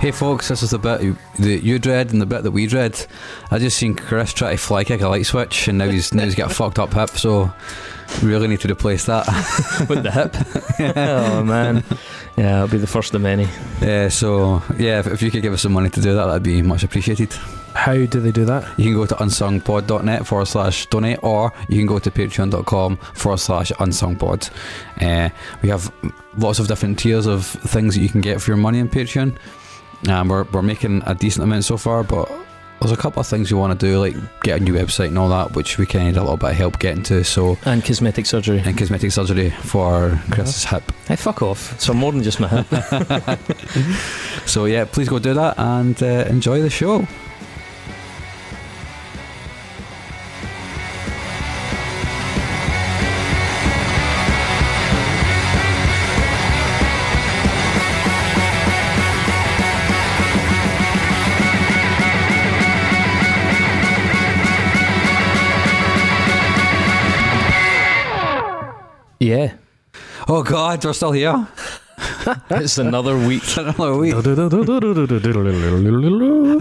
Hey folks, this is the bit that you dread and the bit that we dread. I just seen Chris try to fly kick a light switch and now he's got a fucked up hip, so we really need to replace that. With the hip? Oh man. Yeah, it'll be the first of many. So if you could give us some money to do that, that'd be much appreciated. How do they do that? You can go to unsungpod.net/donate, or you can go to patreon.com/unsungpod. We have lots of different tiers of things that you can get for your money on Patreon. We're making a decent amount so far, but there's a couple of things we want to do, like get a new website and all that, which we kind of need a little bit of help getting to. And cosmetic surgery. For Chris's hip. Hey, fuck off. So more than just my hip. So yeah, please go do that and enjoy the show. Yeah. Oh God, we're still here. It's another week. I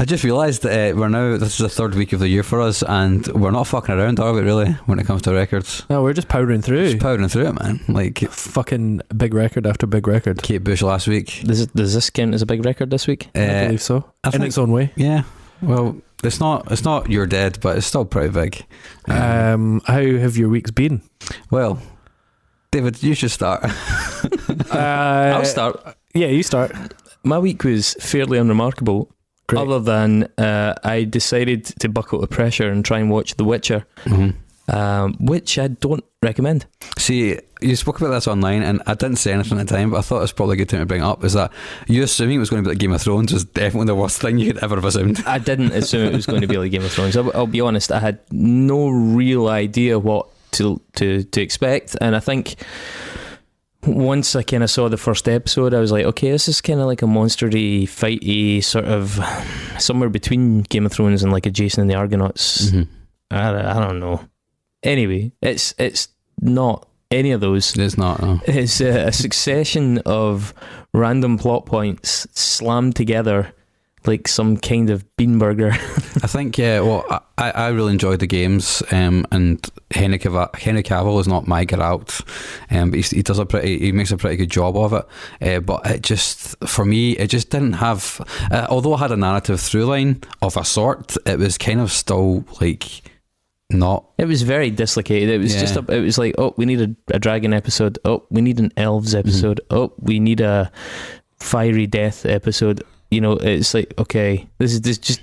just realised that this is the third week of the year for us, and we're not fucking around, are we, really, when it comes to records? No, we're just powering through. Just powering through it, man. Like fucking big record after big record. Kate Bush last week. Does this count as a big record this week? I believe so. In its own way. Yeah. Well, it's not You're Dead, but it's still pretty big. How have your weeks been? Well, David, you should start. I'll start. Yeah, you start. My week was fairly unremarkable. Great. Other than I decided to buckle the pressure and try and watch The Witcher, which I don't recommend. See, you spoke about this online, and I didn't say anything at the time, but I thought it was probably a good time to bring it up. Is that you assuming it was going to be like Game of Thrones was definitely the worst thing you could ever have assumed. I didn't assume it was going to be like Game of Thrones. I'll be honest, I had no real idea what to expect, and I think once I kind of saw the first episode, I was like, okay, this is kind of like a monstery, fighty sort of somewhere between Game of Thrones and like a Jason and the Argonauts. I don't know. Anyway, it's not any of those. It's not. No. It's a succession of random plot points slammed together like some kind of bean burger. I think, well, I really enjoyed the games, and Henry Cavill is not my Geralt, but he makes a pretty good job of it. But it just, for me, it just didn't have, although it had a narrative through line of a sort, it was kind of still like not. It was very dislocated. It was it was like, oh, we need a dragon episode. Oh, we need an elves episode. Oh, we need a fiery death episode. You know, it's like, okay, this is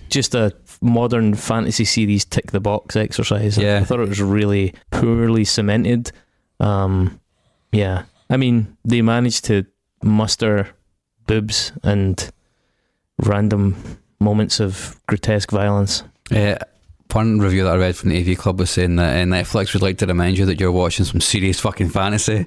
just a modern fantasy series tick the box exercise. Yeah. I thought it was really poorly cemented. Yeah. I mean, they managed to muster boobs and random moments of grotesque violence. One review that I read from the AV Club was saying that Netflix would like to remind you that you're watching some serious fucking fantasy,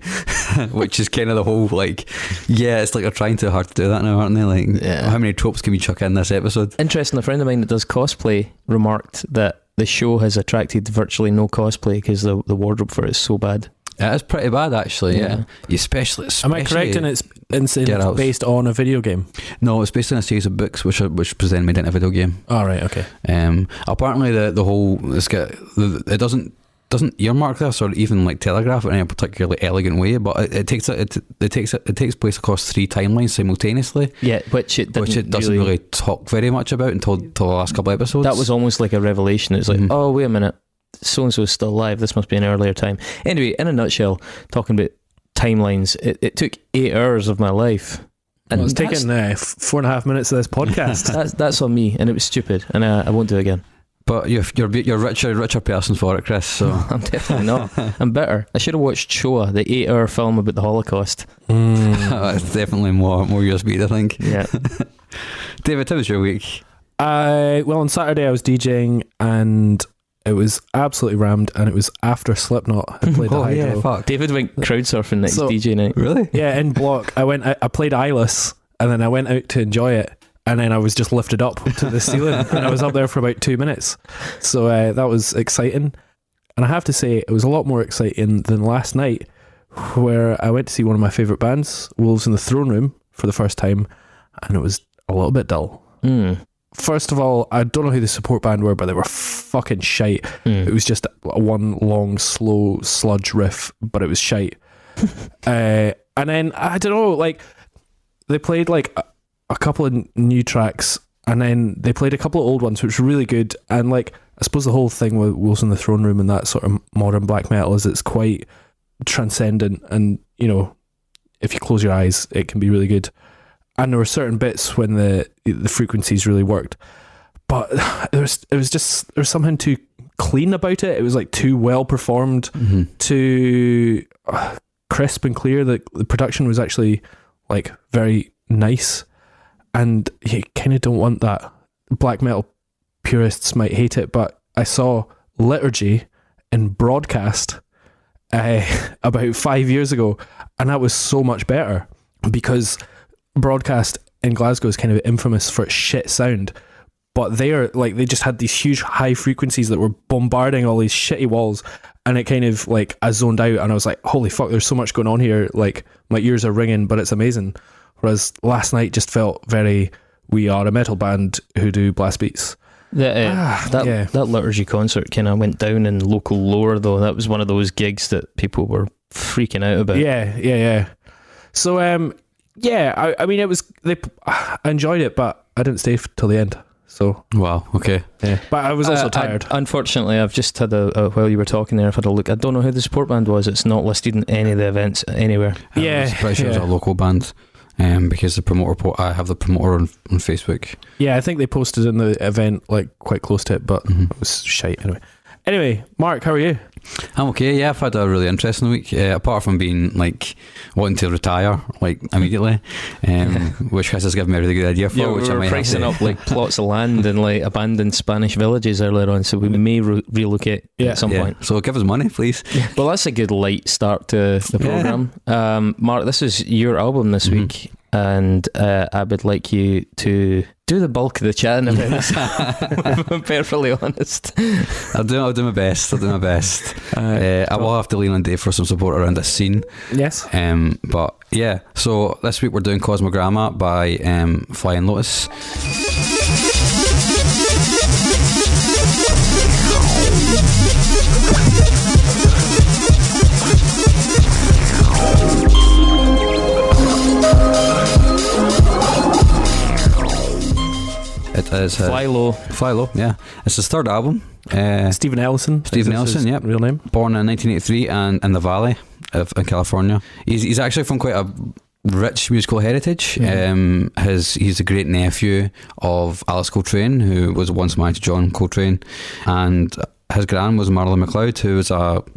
which is kind of the whole, like, yeah, it's like they're trying too hard to do that now, aren't they? Like, how many tropes can we chuck in this episode? Interesting, a friend of mine that does cosplay remarked that the show has attracted virtually no cosplay because the wardrobe for it is so bad. It is pretty bad, actually, yeah. Especially Am I correct in it's based on a video game? No, it's based on a series of books which was then made into a video game. Oh, right, okay. Apparently the whole, it doesn't earmark this or even like telegraph it in a particularly elegant way, but it takes place across 3 timelines simultaneously. Yeah, which it doesn't really talk very much about until the last couple of episodes. That was almost like a revelation. It's like, oh, wait a minute, so-and-so is still alive, this must be an earlier time. Anyway, in a nutshell, talking about timelines, it took 8 hours of my life. And it's taken 4.5 minutes of this podcast. that's on me, and it was stupid, and I won't do it again. But you're a richer person for it, Chris. So I'm definitely not. I'm bitter. I should have watched Shoah, the 8-hour film about the Holocaust. It's definitely more your speed, I think. Yeah. David, how was your week? Well, on Saturday I was DJing and it was absolutely rammed, and it was after Slipknot had played the Hydro. Yeah, fuck. David went crowd surfing next DJ night. Really? Yeah, in Block. I played Eyeless, and then I went out to enjoy it, and then I was just lifted up to the ceiling, and I was up there for about 2 minutes. So that was exciting. And I have to say, it was a lot more exciting than last night, where I went to see one of my favourite bands, Wolves in the Throne Room, for the first time, and it was a little bit dull. First of all, I don't know who the support band were, but they were fucking shite. It was just one long, slow sludge riff, but it was shite. And then, I don't know, like, they played like a couple of new tracks, and then they played a couple of old ones, which were really good. And like, I suppose the whole thing with Wolves on the Throne Room and that sort of modern black metal is it's quite transcendent, and, you know, if you close your eyes, it can be really good. And there were certain bits when the frequencies really worked, but there was something too clean about it. It was like too well performed, too crisp and clear. The production was actually like very nice, and you kind of don't want that. Black metal purists might hate it, but I saw Liturgy in Broadcast about 5 years ago, and that was so much better, because Broadcast in Glasgow is kind of infamous for its shit sound, but they just had these huge high frequencies that were bombarding all these shitty walls, and it kind of like, I zoned out and I was like, holy fuck, there's so much going on here, like my ears are ringing, but it's amazing. Whereas last night just felt very, we are a metal band who do blast beats. That Liturgy concert kind of went down in local lore, though. That was one of those gigs that people were freaking out about. Yeah. So I mean, I enjoyed it, but I didn't stay till the end. So wow, okay. Yeah, but I was also tired. Unfortunately, I've just had while you were talking there, I've had a look. I don't know who the support band was. It's not listed in any of the events anywhere. I'm pretty sure it's a local band. Because the promoter, I have the promoter on Facebook. Yeah, I think they posted in the event like quite close to it, but it was shite anyway. Mark, how are you? I'm okay. Yeah, I've had a really interesting week. Apart from being like wanting to retire like immediately, which Chris has given me a really good idea for. Yeah, we were pricing up like plots of land in like abandoned Spanish villages earlier on, so we may relocate at some point. So give us money, please. Well, that's a good light start to the program. Mark, this is your album this week, and I would like you to do the bulk of the chatting about this. If I'm perfectly honest. I'll do my best. I will have to lean on Dave for some support around this scene. Yes. But yeah, so this week we're doing Cosmogramma by Flying Lotus. It is FlyLo, yeah. It's his third album. Stephen Ellison, yep. Real name. Born in 1983 and in the Valley in California. He's actually from quite a rich musical heritage. He's a great nephew of Alice Coltrane, who was once married to John Coltrane, and his gran was Marla McLeod, who was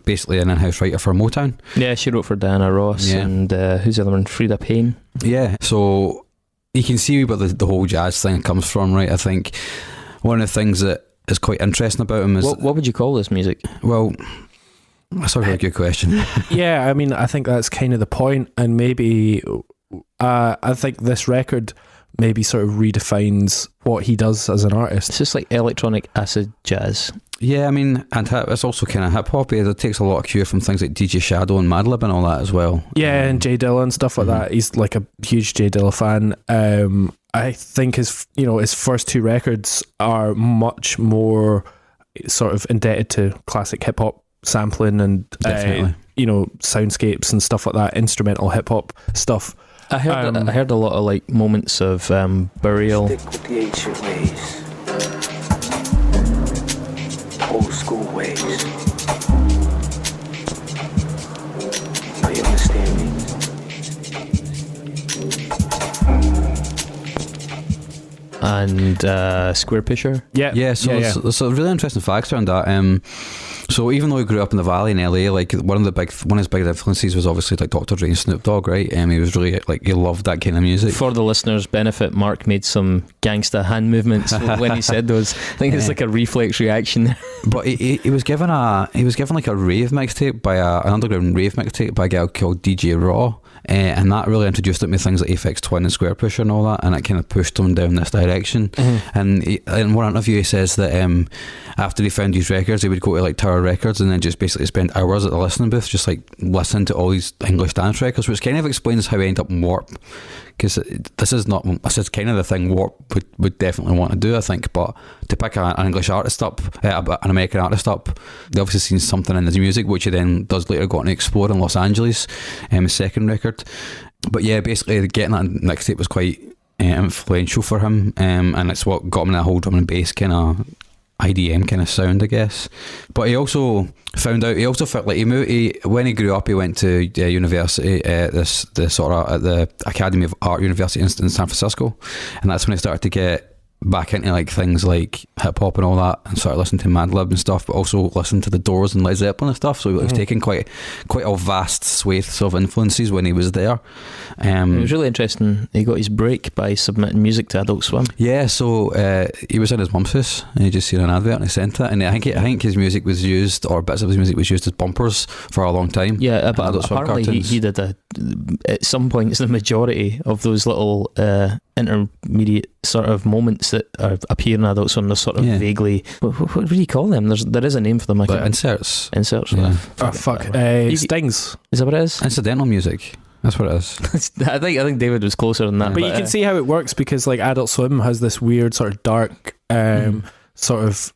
basically an in-house writer for Motown. Yeah, she wrote for Diana Ross and who's the other one? Frida Payne. Yeah, so you can see where the whole jazz thing comes from, right? I think one of the things that is quite interesting about him is... What would you call this music? Well, that's a really good question. Yeah, I mean, I think that's kind of the point, and maybe I think this record maybe sort of redefines what he does as an artist. It's just like electronic acid jazz. Yeah, I mean, and it's also kind of hip-hop. It takes a lot of cue from things like DJ Shadow and Madlib and all that as well. Yeah, and Jay Dilla and stuff like that. He's like a huge Jay Dilla fan. I think his first two records are much more sort of indebted to classic hip-hop sampling and soundscapes and stuff like that, instrumental hip-hop stuff. I heard a lot of like moments of Burial. Stick with the ancient ways. Old school ways. Now you understand me? And Square Pusher. Yeah. So there's a really interesting facts around that. So even though he grew up in the Valley in LA, like one of his big influences was obviously like Dr. Dre and Snoop Dogg, right? He was really like, he loved that kind of music. For the listeners' benefit, Mark made some gangsta hand movements when he said those. I think it's like a reflex reaction. But he was given like a rave mixtape by an underground rave mixtape by a guy called DJ Raw. And that really introduced him to things like Aphex Twin and Square Pusher and all that, and it kind of pushed him down this direction. And in one interview he says that after he found these records, he would go to like Tower Records and then just basically spend hours at the listening booth just like listening to all these English dance records, which kind of explains how he ended up in Warp because this is kind of the thing Warp would definitely want to do, I think. But to pick an English artist up, an American artist up, they obviously seen something in his music, which he then does later go on to explore in Los Angeles, his second record. But yeah, basically getting that mixtape was quite influential for him, and it's what got him that whole drum and bass kind of IDM kind of sound, I guess. But he also felt like when he grew up, he went to university, at the Academy of Art University in San Francisco, and that's when he started to get back into like things like hip hop and all that, and started listening to Madlib and stuff, but also listening to the Doors and Led Zeppelin and stuff. So he was taking quite a vast swathes of influences when he was there. It was really interesting. He got his break by submitting music to Adult Swim. Yeah, so he was in his mum's house and he just seen an advert and he sent it, and I think his music was used, or bits of his music was used as bumpers for a long time. Yeah, but apparently he did at some points the majority of those little intermediate sort of moments that appear in Adult Swim. They're sort of vaguely, what do you call them? There is a name for them. Inserts. Yeah. Stings. Is that what it is? Incidental music. That's what it is. I think David was closer than that. But you can see how it works, because like Adult Swim has this weird sort of dark sort of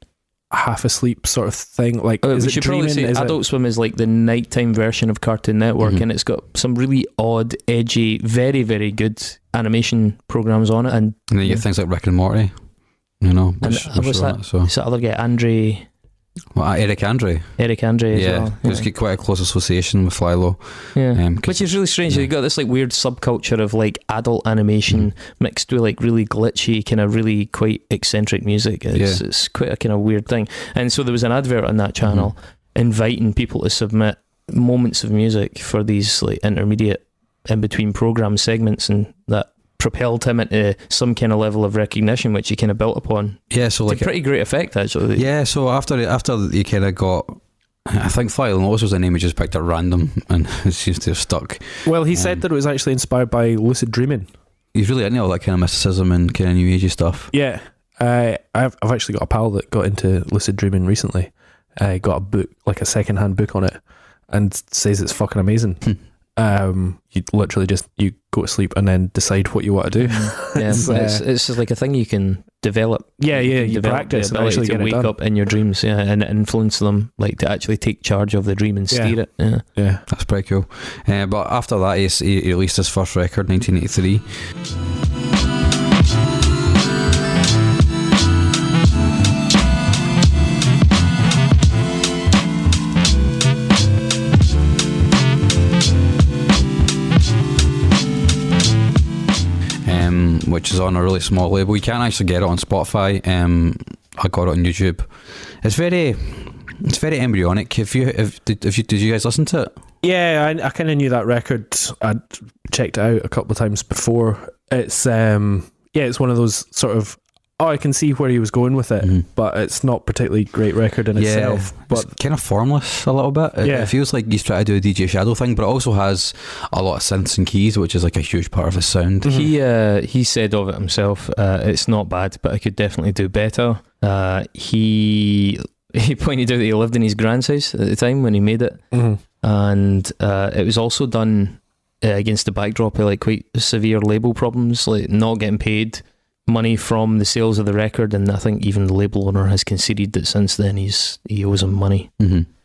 half asleep sort of thing. Like, we should probably say Adult Swim is like the nighttime version of Cartoon Network, and it's got some really odd, edgy, very, very good animation programs on it. And then you get things like Rick and Morty, what's that other guy, Eric Andre as well. There's quite a close association with FlyLo, which is really strange. You've got this like weird subculture of like adult animation mixed with like really glitchy, kind of really quite eccentric music. It's quite a kind of weird thing. And so there was an advert on that channel inviting people to submit moments of music for these like intermediate in between program segments, and that propelled him into some kind of level of recognition, which he kind of built upon. Yeah, so like a pretty great effect, actually. Yeah, so after he kind of got, I think Flying Lotus was the name he just picked at random, and it seems to have stuck. Well, he said that it was actually inspired by lucid dreaming. He's really into all that kind of mysticism and kind of new agey stuff. Yeah, I've actually got a pal that got into lucid dreaming recently. Got a book, like a second-hand book on it, and says it's fucking amazing. You literally just go to sleep and then decide what you want to do. It's like a thing you can develop. You practice the and actually to get it wake done. up in your dreams, and influence them, like to actually take charge of the dream and steer it. Yeah, that's pretty cool. But after that, he released his first record, 1983. Which is on a really small label. You can't actually get it on Spotify. I got it on YouTube. It's very embryonic. Did you guys listen to it? Yeah, I kind of knew that record. I'd checked it out a couple of times before. It's it's one of those sort of, I can see where he was going with it, but it's not particularly great record in itself. But it's kind of formless a little bit. It feels like he's trying to do a DJ Shadow thing, but it also has a lot of synths and keys, which is like a huge part of his sound. He said of it himself, it's not bad, but I could definitely do better. He pointed out that he lived in his grand's house at the time when he made it, and it was also done against the backdrop of like quite severe label problems, like not getting paid money from the sales of the record, and I think even the label owner has conceded that since then he owes him money.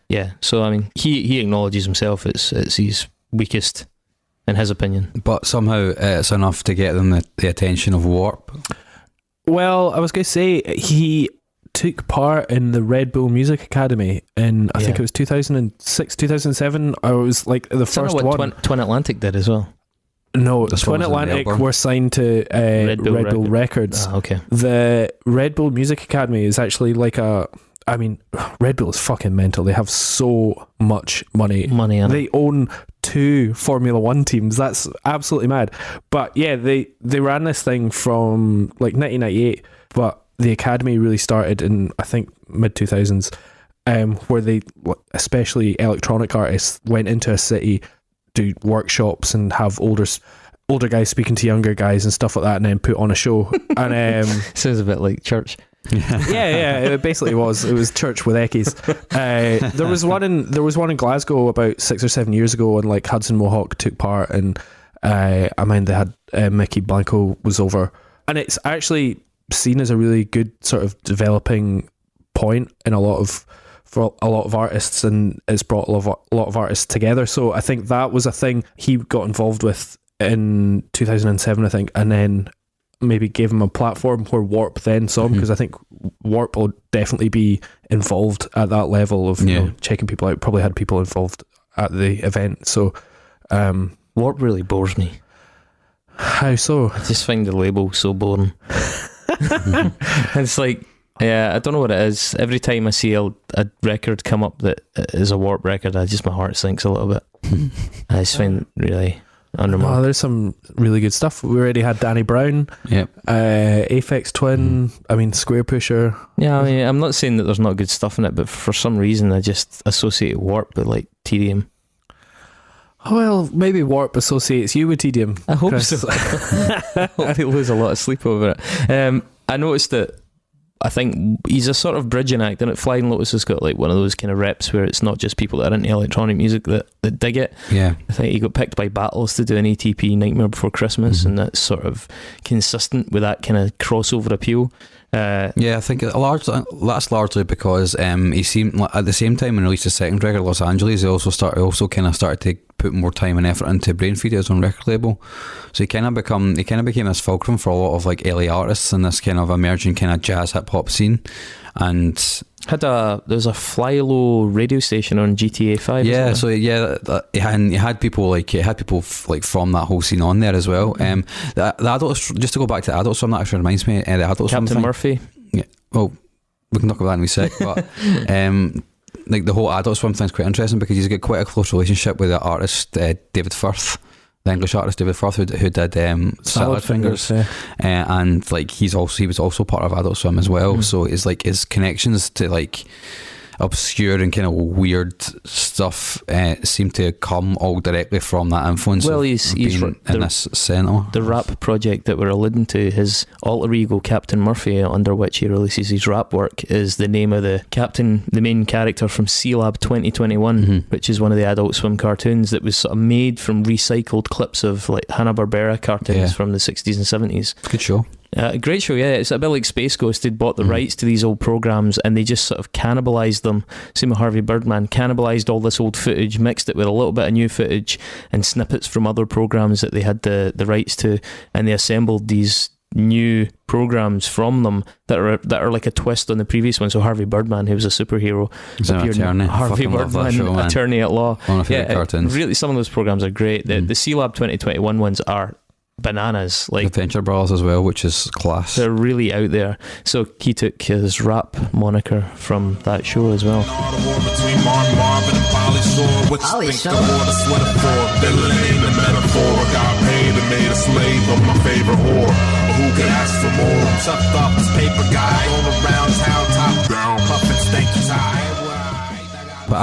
Yeah, so I mean he acknowledges himself it's his weakest in his opinion, but somehow it's enough to get them the attention of Warp. Well, I was going to say he took part in the Red Bull Music Academy in I think it was 2006 2007. I was like the first one. Twin Atlantic did as well. No, Twin Atlantic were signed to Red Bull Records. Okay. The Red Bull Music Academy is actually like Red Bull is fucking mental. They have so much money. They own 2 Formula 1 teams. That's absolutely mad. But yeah, they ran this thing from like 1998, but the Academy really started in, I think, mid-2000s, where they, especially electronic artists, went into a city, do workshops and have older guys speaking to younger guys and stuff like that, and then put on a show. And sounds a bit like church. yeah, it basically was. It was church with eckies. There was one in Glasgow about 6 or 7 years ago, and like Hudson Mohawk took part, and I mean, they had Mickey Blanco was over, and it's actually seen as a really good sort of developing point in for a lot of artists, and it's brought a lot of artists together. So I think that was a thing he got involved with in 2007, I think, and then maybe gave him a platform where Warp then saw him, because I think Warp will definitely be involved at that level of checking people out. Probably had people involved at the event. So Warp really bores me. How so? I just find the label so boring. It's like, yeah, I don't know what it is. Every time I see a record come up that is a Warp record, my heart sinks a little bit. I just find it really undermarked. Oh, there's some really good stuff. We already had Danny Brown, Aphex Twin, I mean Square Pusher. Yeah, I mean, I'm not saying that there's not good stuff in it, but for some reason I just associate Warp with like TDM. Well, maybe Warp associates you with TDM. I hope Chris. so. I hope I lose a lot of sleep over it. I noticed that I think he's a sort of bridging act, and Flying Lotus has got like one of those kind of reps where it's not just people that are into electronic music that dig it. Yeah. I think he got picked by Battles to do an ATP Nightmare Before Christmas, and that's sort of consistent with that kind of crossover appeal. Yeah, I think that's largely because he seemed at the same time when he released his second record, Los Angeles, he also started to put more time and effort into Brainfeeder, his own record label. So he kind of became this fulcrum for a lot of like LA artists in this kind of emerging kind of jazz hip hop scene. And there's a FlyLo radio station on GTA 5. Yeah, so he had people from that whole scene on there as well. The adults, just to go back to the Adult Swim, that actually reminds me, the Adult Swim Captain thing. Murphy. Yeah, well, we can talk about that in a sec, but like the whole Adult Swim thing's quite interesting because he's got quite a close relationship with the artist David Firth, the English artist David Firth, who did Salad Fingers, and like he was also part of Adult Swim as well. So it's like his connections to like obscure and kind of weird stuff seem to come all directly from that influence. Well, he's in this centre. The rap project that we're alluding to, his alter ego Captain Murphy, under which he releases his rap work, is the name of the main character from C-Lab 2021, which is one of the Adult Swim cartoons that was sort of made from recycled clips of like Hanna-Barbera cartoons from the 60s and 70s. Good show. Great show, yeah. It's a bit like Space Ghost. They'd bought the rights to these old programs and they just sort of cannibalized them. Same with Harvey Birdman, cannibalized all this old footage, mixed it with a little bit of new footage and snippets from other programs that they had the rights to, and they assembled these new programs from them that are like a twist on the previous one. So Harvey Birdman, who was a superhero, Harvey Birdman, attorney at law. One of my favorite cartoons. Really, some of those programs are great. The C-Lab 2021 ones are bananas, like Adventure Bros as well, which is class. They're really out there. So he took his rap moniker from that show as well. But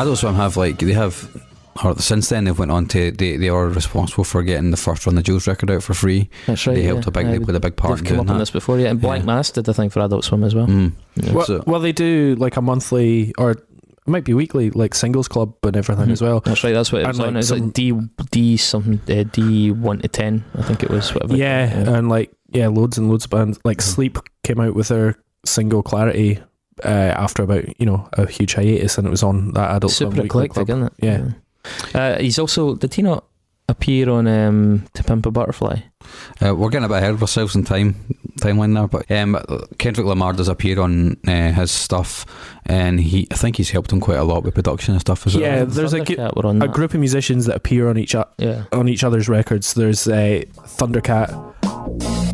Adult Swim since then they've went on to they are responsible for getting the first Run the Jewels record out for free. That's right. They helped they played a big part. They've come up on this before, and Black Mass did the thing for Adult Swim as well. Well, they do like a monthly or it might be weekly like singles club and everything as well. That's right. That's what it was on. It's like D something D1 to 10. I think it was. Whatever. And like loads and loads of bands. Like Sleep came out with their single Clarity after about a huge hiatus, and it was on that Adult Swim super eclectic, isn't it? Yeah. He's also, did he not appear on To Pimp a Butterfly? We're getting a bit ahead of ourselves in timeline there, but Kendrick Lamar does appear on his stuff, and I think he's helped him quit a lot with production and stuff as well. Yeah, there's a group of musicians that appear on each other's records. There's Thundercat.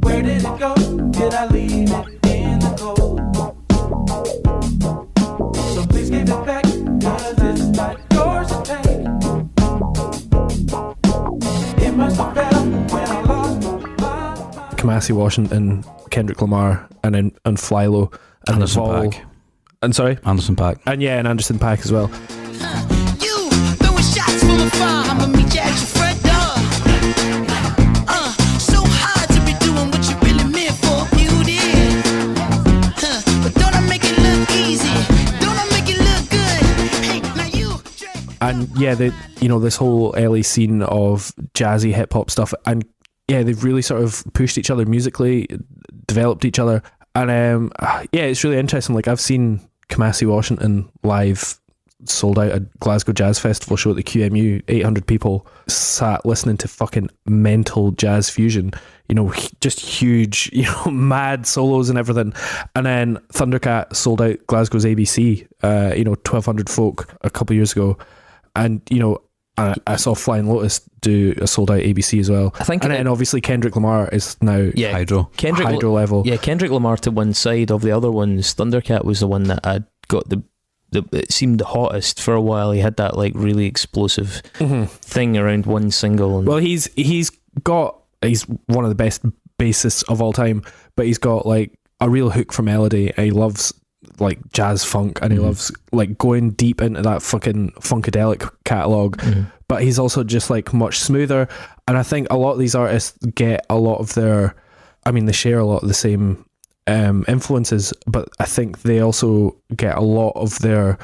Where did it go? Did I leave it in the cold? So please give it back, 'cause it's not yours to take. It must have fell when I lost my mind. Kamasi Washington, Kendrick Lamar, and FlyLo, and Anderson Paak. And sorry, Anderson Paak. And Anderson Paak as well. You throwing shots from afar, I'ma meet you at your front door. So hard to be doing what you really meant for, beauty. But don't I make it look easy? Don't I make it look good? Hey, now you. And yeah, this whole LA scene of jazzy hip hop stuff, and yeah, they've really sort of pushed each other musically, developed each other, and yeah, it's really interesting. Like, I've seen Kamasi Washington live, sold out a Glasgow Jazz Festival show at the QMU. 800 people sat listening to fucking mental jazz fusion, just huge, mad solos and everything. And then Thundercat sold out Glasgow's ABC, 1,200 folk a couple of years ago. And, I saw Flying Lotus do a sold out ABC as well. I think, and then obviously Kendrick Lamar is now hydro level. Yeah, Kendrick Lamar to one side of the other ones. Thundercat was the one that had got it seemed the hottest for a while. He had that like really explosive thing around one single. And well, he's one of the best bassists of all time, but he's got like a real hook for melody, and he loves like jazz funk, and he loves like going deep into that fucking funkadelic catalogue. But he's also just like much smoother, and I think a lot of these artists get a lot of their, they share a lot of the same influences, but I think they also get a lot of their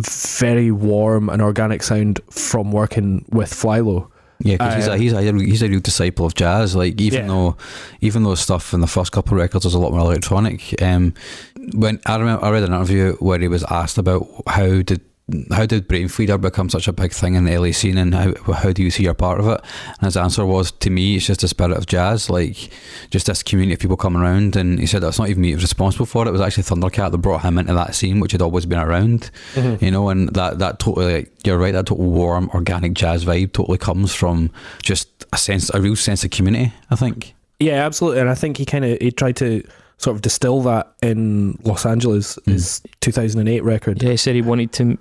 very warm and organic sound from working with FlyLo. Yeah, because he's a real disciple of jazz. Like, even though stuff in the first couple of records was a lot more electronic. When I read an interview where he was asked about how did Brainfeeder become such a big thing in the LA scene, and how do you see your part of it? And his answer was, to me, it's just the spirit of jazz, like just this community of people coming around. And he said that's not even me responsible for it. It was actually Thundercat that brought him into that scene, which had always been around. And that totally, like, you're right, that total warm organic jazz vibe totally comes from just a real sense of community, I think. Yeah, absolutely. And I think he tried to sort of distill that in Los Angeles, his 2008 record. Yeah, he said he wanted to,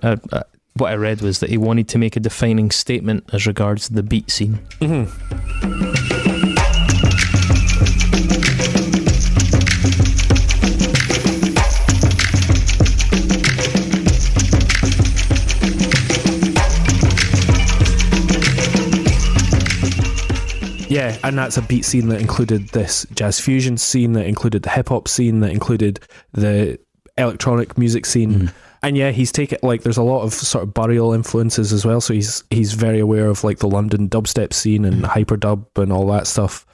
what I read was that he wanted to make a defining statement as regards the beat scene. Yeah, and that's a beat scene that included this jazz fusion scene, that included the hip hop scene, that included the electronic music scene. And yeah, he's taken, like, there's a lot of sort of burial influences as well. So he's very aware of like the London dubstep scene and hyperdub and all that stuff.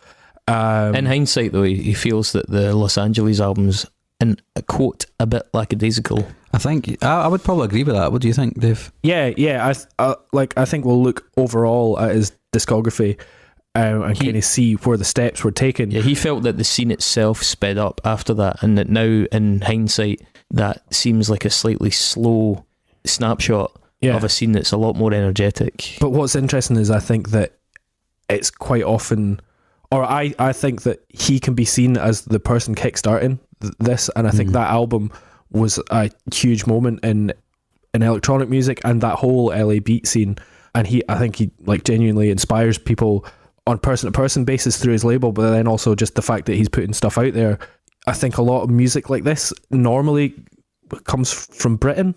In hindsight, though, he feels that the Los Angeles albums, in a quote, a bit lackadaisical. I think I would probably agree with that. What do you think, Dave? Yeah. I think we'll look overall at his discography and kind of see where the steps were taken. Yeah, he felt that the scene itself sped up after that, and that now, in hindsight, that seems like a slightly slow snapshot of a scene that's a lot more energetic. But what's interesting is I think that it's quite often, or I think that he can be seen as the person kickstarting this, and I think that album was a huge moment in electronic music and that whole LA beat scene. And I think he like genuinely inspires people on person-to-person basis through his label, but then also just the fact that he's putting stuff out there. I think a lot of music like this normally comes from Britain.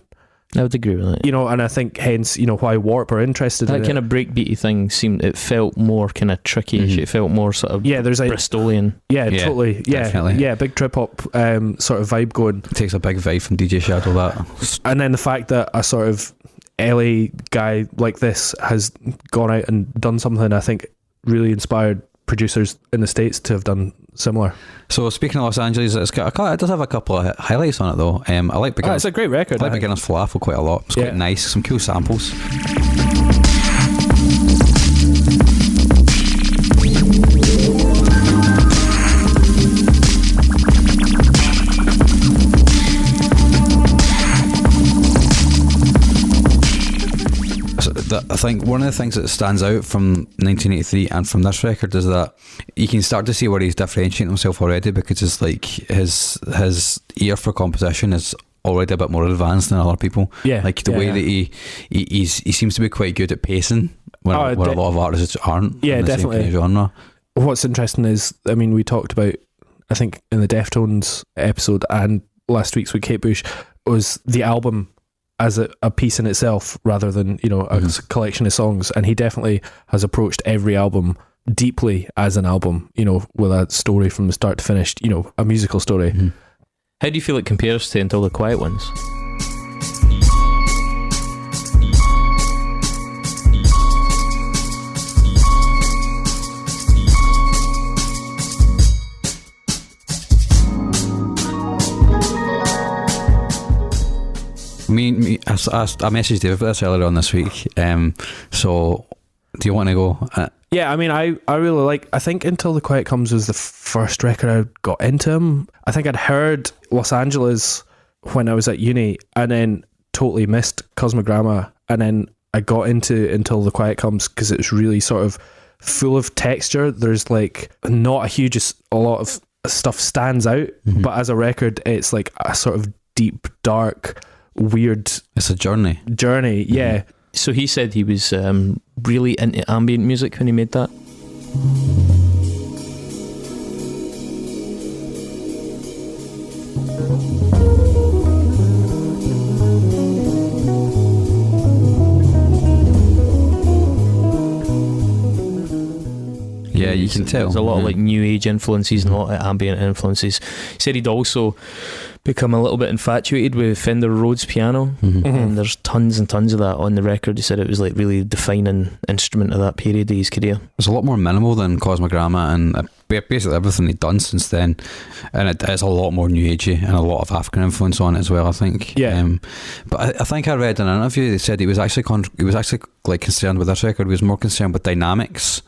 I would agree with that. And I think hence, why Warp are interested in it. That kind of breakbeaty thing it felt more kind of tricky. It felt more sort of there's Bristolian. Yeah, totally. Yeah, definitely. Yeah, big trip hop sort of vibe going. It takes a big vibe from DJ Shadow, that. And then the fact that a sort of LA guy like this has gone out and done something, I think really inspired producers in the States to have done similar. So speaking of Los Angeles, it does have a couple of highlights on it though. I like Beginner's, it's a great record. I like Beginner's Falafel quite a lot. It's quite nice, some cool samples. I think one of the things that stands out from 1983 and from this record is that you can start to see where he's differentiating himself already, because it's like his ear for composition is already a bit more advanced than other people. Yeah, like the way that he seems to be quite good at pacing, where a lot of artists aren't. Yeah, in the definitely. Same kind of genre. What's interesting is, we talked about, I think in the Deftones episode and last week's with Kate Bush, was the album as a piece in itself rather than a collection of songs, and he definitely has approached every album deeply as an album, with a story from the start to finish, a musical story. How do you feel it compares to Until the Quiet Ones? I messaged David about this earlier on this week. So, do you want to go? Yeah, I mean, I really I think Until the Quiet Comes was the first record I got into him. I think I'd heard Los Angeles when I was at uni, and then totally missed Cosmogramma, and then I got into Until the Quiet Comes because it's really sort of full of texture. There's like not a lot of stuff stands out, but as a record, it's like a sort of deep, dark, weird. It's a journey. Yeah. So he said he was really into ambient music when he made that. Yeah, you can tell. There's a lot of like new age influences and a lot of ambient influences. He said he'd also become a little bit infatuated with Fender Rhodes piano, and there's tons and tons of that on the record. He said it was like really defining instrument of that period of his career. It's a lot more minimal than Cosmogramma, and basically everything he'd done since then, and it is a lot more new agey and a lot of African influence on it as well, I think. Yeah. But I think I read in an interview they said he was actually like concerned with this record. He was more concerned with dynamics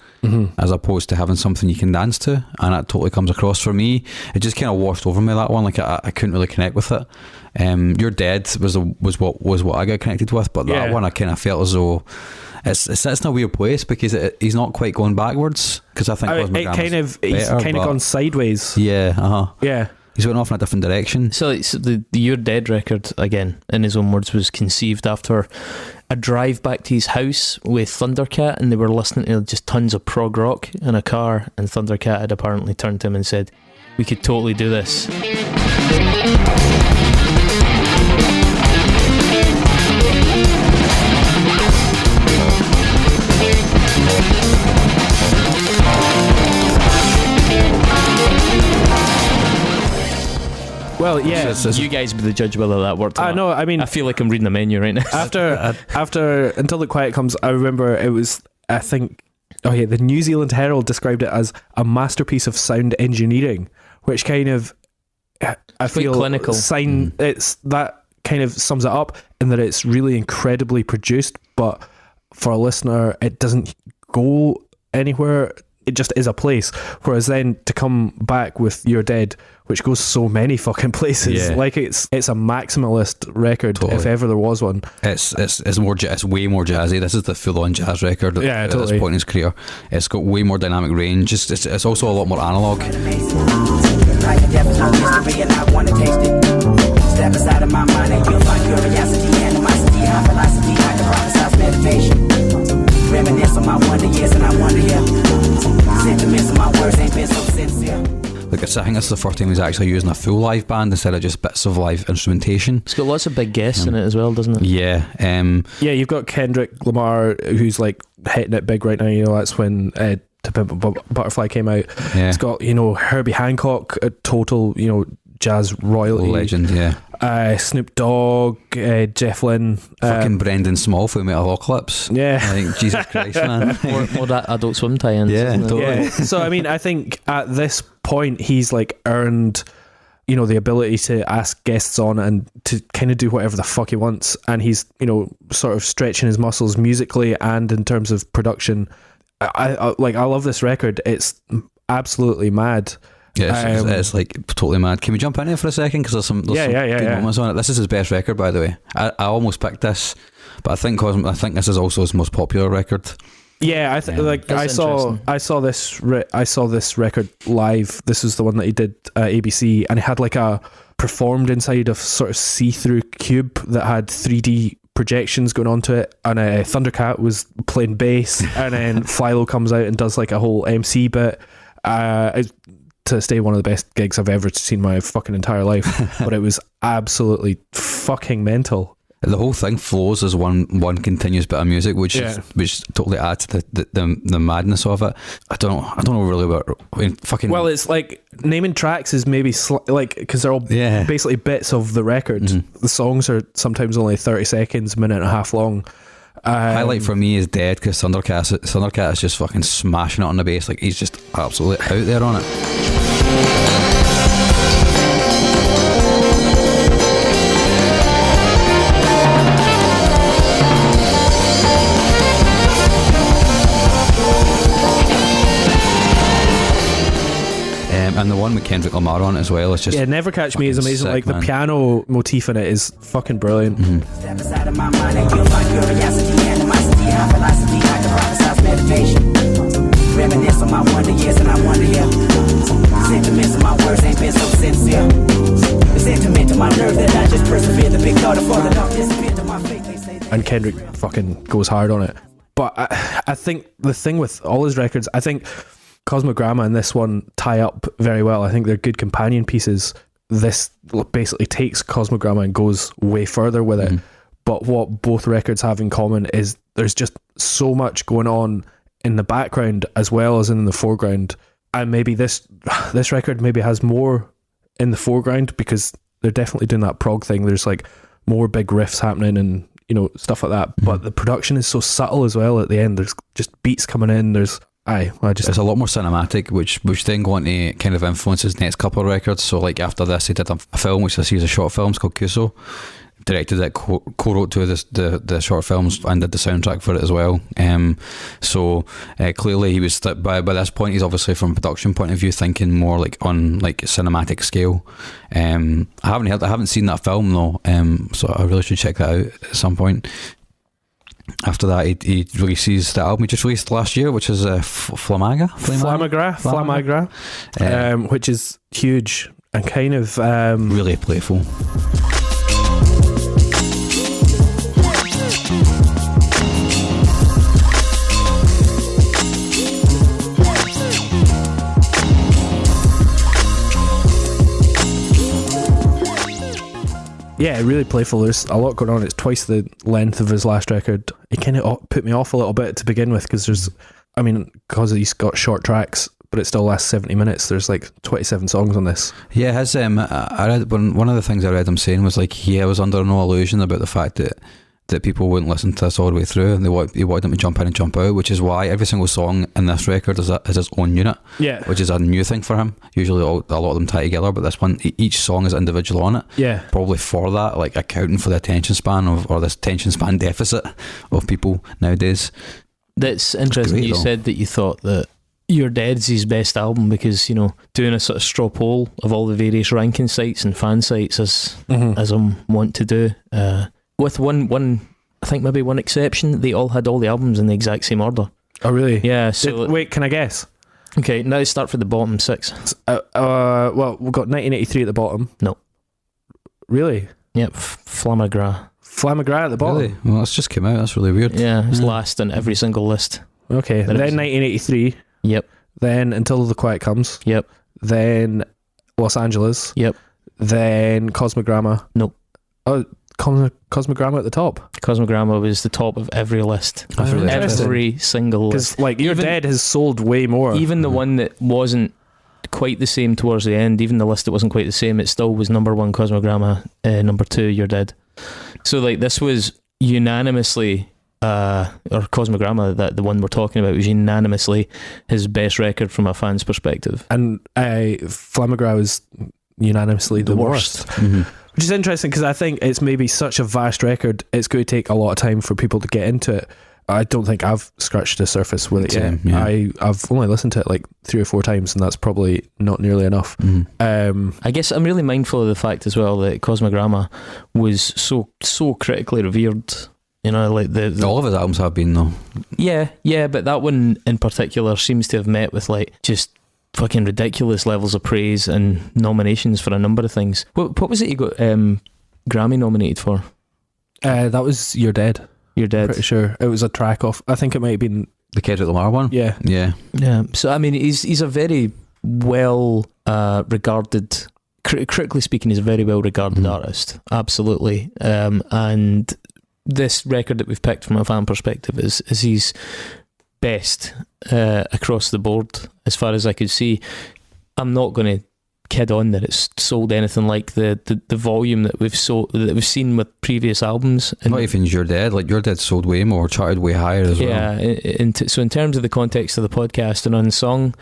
as opposed to having something you can dance to, and that totally comes across for me. It just kind of washed over me, that one. Like I couldn't really connect with it. You're Dead was what I got connected with, but that one I kind of felt as though it sits in a weird place because he's not quite going backwards, because I think he's kind of gone sideways. Yeah. Yeah. He's went off in a different direction. So the You're Dead record, again, in his own words, was conceived after a drive back to his house with Thundercat, and they were listening to just tons of prog rock in a car, and Thundercat had apparently turned to him and said, "We could totally do this." Well, yeah. You guys be the judge whether that worked or not. know. I mean, I feel like I'm reading the menu right now. After Until the Quiet Comes, I remember it was, I think, the New Zealand Herald described it as a masterpiece of sound engineering, which kind of, I feel, clinical. It's that kind of sums it up in that it's really incredibly produced, but for a listener, it doesn't go anywhere. It just is a place. Whereas then to come back with You're Dead, which goes so many fucking places, like it's a maximalist record, if ever there was one. It's way more jazzy. This is the full on jazz record at this point in his career. It's got way more dynamic range. It's also a lot more analog. Like a death is not history, and I want to taste it. Step aside of my mind and you'll find curiosity, animosity, high philosophy, like the prophesied meditation. Reminisce on my wonder years, and I wonder, sentiments of my words ain't been so sincere. Like I think this is the first time he's actually using a full live band instead of just bits of live instrumentation. It's got lots of big guests in it as well, doesn't it? Yeah. Yeah, you've got Kendrick Lamar, who's like hitting it big right now. You know, that's when To Pimp a Butterfly came out. Yeah. It's got, Herbie Hancock, a total, jazz royalty. Legend, yeah. Snoop Dogg, Jeff Lynne. Fucking Brendan Small from Metalocalypse. Yeah. I think, Jesus Christ, man. More that Adult Swim tie-ins. Yeah, totally. Yeah. So, I mean, I think at this point, he's like earned, the ability to ask guests on and to kind of do whatever the fuck he wants. And he's, sort of stretching his muscles musically and in terms of production. I love this record. It's absolutely mad. Yeah, it's like totally mad. Can we jump in here for a second? Because there's some good moments on it. This is his best record, by the way. I almost picked this, but I think this is also his most popular record. Yeah, I saw this record live. This is the one that he did at ABC, and it had like a performed inside of sort of see-through cube that had 3D projections going onto it, and Thundercat was playing bass, and then FlyLo comes out and does like a whole MC bit. To this day, one of the best gigs I've ever seen in my fucking entire life. But it was absolutely fucking mental. The whole thing flows as one continuous bit of music, which totally adds to the madness of it. I don't know really what fucking. Well, it's like naming tracks is maybe because they're all basically bits of the record. Mm-hmm. The songs are sometimes only 30 seconds, minute and a half long. Highlight for me is Dead, because Thundercat is just fucking smashing it on the bass. Like, he's just absolutely out there on it. Kendrick Lamar on it as well. It's just Never Catch Me is fucking amazing. sick, Like the man. piano motif in it is fucking brilliant. Step aside of my mind and you'll find curiosity, animosity, high philosophy, I can prophesize meditation. Reminisce on my wonder years and I wonder here. Sentiments of my words ain't been so sincere. The sentiment to my nerve that I just persevere. The big thought of all the dark disappear to my faith. They say And Kendrick fucking goes hard on it. But I think the thing with all his records, I think Cosmogramma and this one tie up very well. I think they're good companion pieces. This basically takes Cosmogramma and goes way further with it. But what both records have in common is there's just so much going on in the background as well as in the foreground. And maybe this record maybe has more in the foreground because they're definitely doing that prog thing. There's like more big riffs happening and, you know, stuff like that. But the production is so subtle as well at the end. There's just beats coming in. It's a lot more cinematic, which then go on to kind of influence his next couple of records. So like after this, he did a film which I see as a short film. It's called Kuso. Directed it, co-wrote two of the short films and did the soundtrack for it as well. So clearly he was by this point he's obviously from a production point of view thinking more like on like cinematic scale. I haven't seen that film though, so I really should check that out at some point. After that, he releases the album he just released last year, which is Flamagra, which is huge and kind of really playful. Yeah, really playful. There's a lot going on. It's twice the length of his last record. It kind of put me off a little bit to begin with because because he's got short tracks, but it still lasts 70 minutes. There's like 27 songs on this. Yeah, his I read one of the things I read him saying was like he was under no illusion about the fact that people wouldn't listen to this all the way through, and he wanted them to jump in and jump out, which is why every single song in this record is its own unit. Yeah, which is a new thing for him. Usually a lot of them tie together, but this one, each song is individual on it. Yeah, probably for that, like accounting for the attention span or this attention span deficit of people nowadays. That's interesting. You said that you thought that You're Dead's his best album because, you know, doing a sort of straw poll of all the various ranking sites and fan sites as I'm wont to do. With one, I think maybe one exception, they all had all the albums in the exact same order. Oh, really? Yeah. So wait, can I guess? Okay, now start for the bottom six. Well, we've got 1983 at the bottom. No. Really? Yep, Flamagra at the bottom. Really? Well, it's just came out. That's really weird. Yeah, it's last on every single list. Okay, then 1983. Yep. Then Until the Quiet Comes. Yep. Then Los Angeles. Yep. Then Cosmogramma. Nope. Oh, Cosmogramma at the top. Cosmogramma was the top of every list. That's really every single list. Because like You're Dead has sold way more. Even the one that wasn't quite the same towards the end, even the list that wasn't quite the same, it still was number one Cosmogramma, number two You're Dead. So like this was unanimously or Cosmogramma, that the one we're talking about, was unanimously his best record from a fan's perspective. And Flamagra was unanimously the worst. Mm-hmm. Which is interesting because I think it's maybe such a vast record, it's going to take a lot of time for people to get into it. I don't think I've scratched the surface with it yet. Yeah. I've only listened to it like 3 or 4 times, and that's probably not nearly enough. I guess I'm really mindful of the fact as well that Cosmogramma was so critically revered. You know, like the all of his albums have been though. Yeah, but that one in particular seems to have met with like just fucking ridiculous levels of praise and nominations for a number of things. What was it you got Grammy nominated for? That was You're Dead. You're Dead. Pretty sure it was a track off. I think it might have been the Kendrick Lamar one. Yeah. So I mean, he's a very well regarded. Critically speaking, he's a very well regarded artist. Absolutely. And this record that we've picked from a fan perspective is his best across the board, as far as I could see. I'm not going to kid on that it's sold anything like the volume that we've seen with previous albums. And not even You're Dead. Like You're Dead sold way more, charted way higher as well. Yeah. So in terms of the context of the podcast and unsung,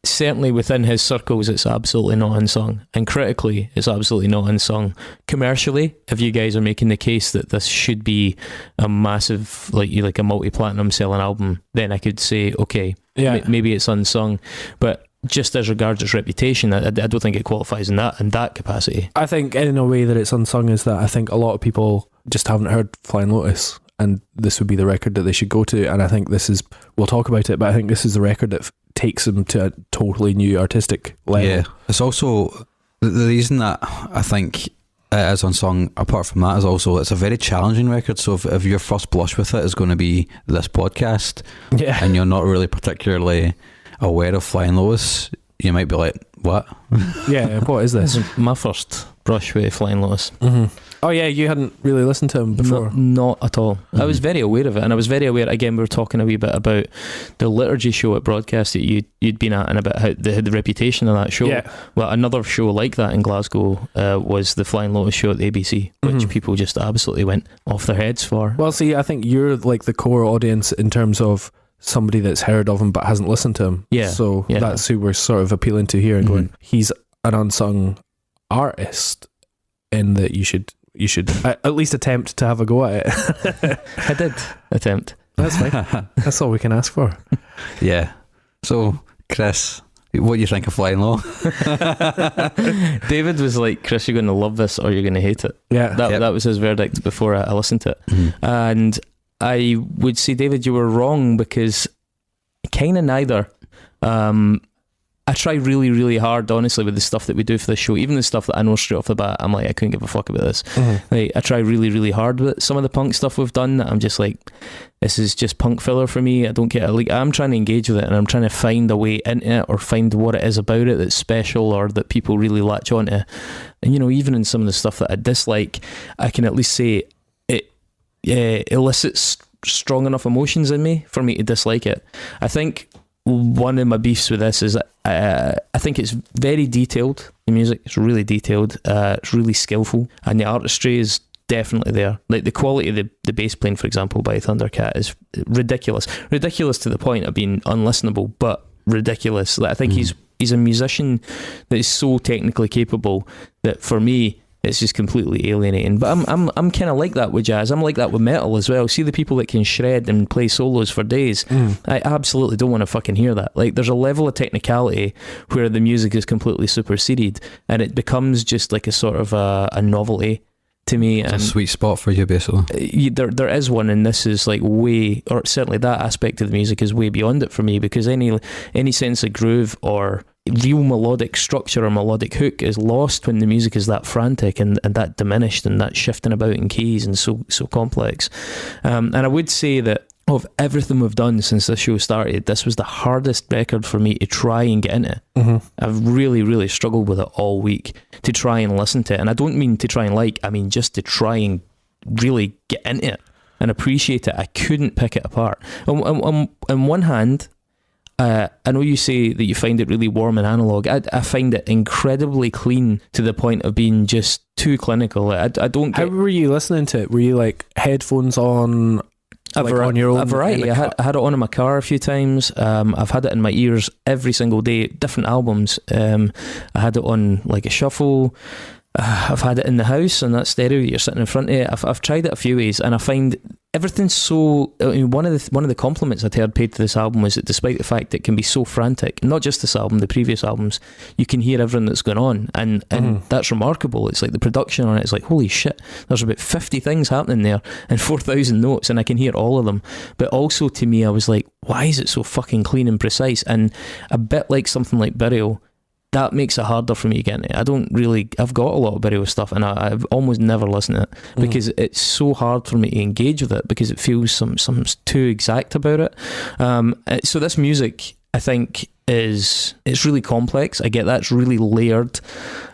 certainly within his circles, it's absolutely not unsung, and critically, it's absolutely not unsung. Commercially, if you guys are making the case that this should be a massive, like a multi-platinum selling album, then I could say, okay, maybe it's unsung. But just as regards its reputation, I don't think it qualifies in that capacity. I think in a way that it's unsung is that I think a lot of people just haven't heard Flying Lotus, and this would be the record that they should go to. And I think this is, we'll talk about it, but I think this is the record that takes them to a totally new artistic level. Yeah, it's also the reason that I think it is unsung, apart from that, is also it's a very challenging record. So if your first blush with it is going to be this podcast, Yeah. and you're not really particularly aware of Flying Lotus, you might be like, what? Yeah, what is this? This is my first brush with Flying Lotus. Mm-hmm. Oh yeah, you hadn't really listened to him before. Not at all. I was very aware of it, and I was very aware, again, we were talking a wee bit about the liturgy show at Broadcast that you'd been at, and about how the reputation of that show. Yeah. Well, another show like that in Glasgow was the Flying Lotus show at the ABC, which people just absolutely went off their heads for. Well, see, I think you're like the core audience in terms of somebody that's heard of him but hasn't listened to him. Yeah. So that's who we're sort of appealing to here and going, he's an unsung artist, in that you should at least attempt to have a go at it. I did attempt. That's fine. That's all we can ask for. Yeah. So, Chris, what do you think of Flying Low? David was like, Chris, you're going to love this or you're going to hate it. Yeah. That was his verdict before I listened to it. And I would say, David, you were wrong, because kind of neither. I try really, really hard, honestly, with the stuff that we do for this show. Even the stuff that I know straight off the bat, I'm like, I couldn't give a fuck about this. Like, I try really, really hard with it. Some of the punk stuff we've done, I'm just like, this is just punk filler for me. I don't get it. Like, I'm trying to engage with it, and I'm trying to find a way into it, or find what it is about it that's special, or that people really latch onto. And, you know, even in some of the stuff that I dislike, I can at least say it elicits strong enough emotions in me for me to dislike it. I think one of my beefs with this is that I think it's very detailed. The music is really detailed. It's really skillful, and the artistry is definitely there. Like, the quality of the bass playing, for example, by Thundercat is ridiculous to the point of being unlistenable, but ridiculous. Like, I think he's a musician that is so technically capable that for me it's just completely alienating. But I'm kind of like that with jazz. I'm like that with metal as well. See the people that can shred and play solos for days. I absolutely don't want to fucking hear that. Like, there's a level of technicality where the music is completely superseded, and it becomes just like a sort of a novelty to me. It's and a sweet spot for you, basically. There is one, and this is like way, or certainly that aspect of the music is way beyond it for me, because any sense of groove or real melodic structure or melodic hook is lost when the music is that frantic and that diminished and that shifting about in keys and so complex. And I would say that of everything we've done since this show started, this was the hardest record for me to try and get into. I've really, really struggled with it all week to try and listen to it. And I don't mean to try and like, I mean just to try and really get into it and appreciate it. I couldn't pick it apart. On one hand, I know you say that you find it really warm and analog. I find it incredibly clean to the point of being just too clinical. I don't get... How were you listening to it? Were you like headphones on? On your own? A variety. I had it on in my car a few times. I've had it in my ears every single day, different albums. I had it on like a shuffle. I've had it in the house on that stereo you're sitting in front of it. I've tried it a few ways, and I find everything's so... I mean, one of the compliments I'd heard paid to this album was that despite the fact it can be so frantic, not just this album, the previous albums, you can hear everything that's going on, and that's remarkable. It's like the production on it is like, holy shit, there's about 50 things happening there and 4,000 notes, and I can hear all of them. But also to me, I was like, why is it so fucking clean and precise? And a bit like something like Burial, that makes it harder for me getting it. I've got a lot of Burial stuff, and I've almost never listened to it because it's so hard for me to engage with it, because it feels some too exact about it. So this music, I think, it's really complex. I get that, it's really layered,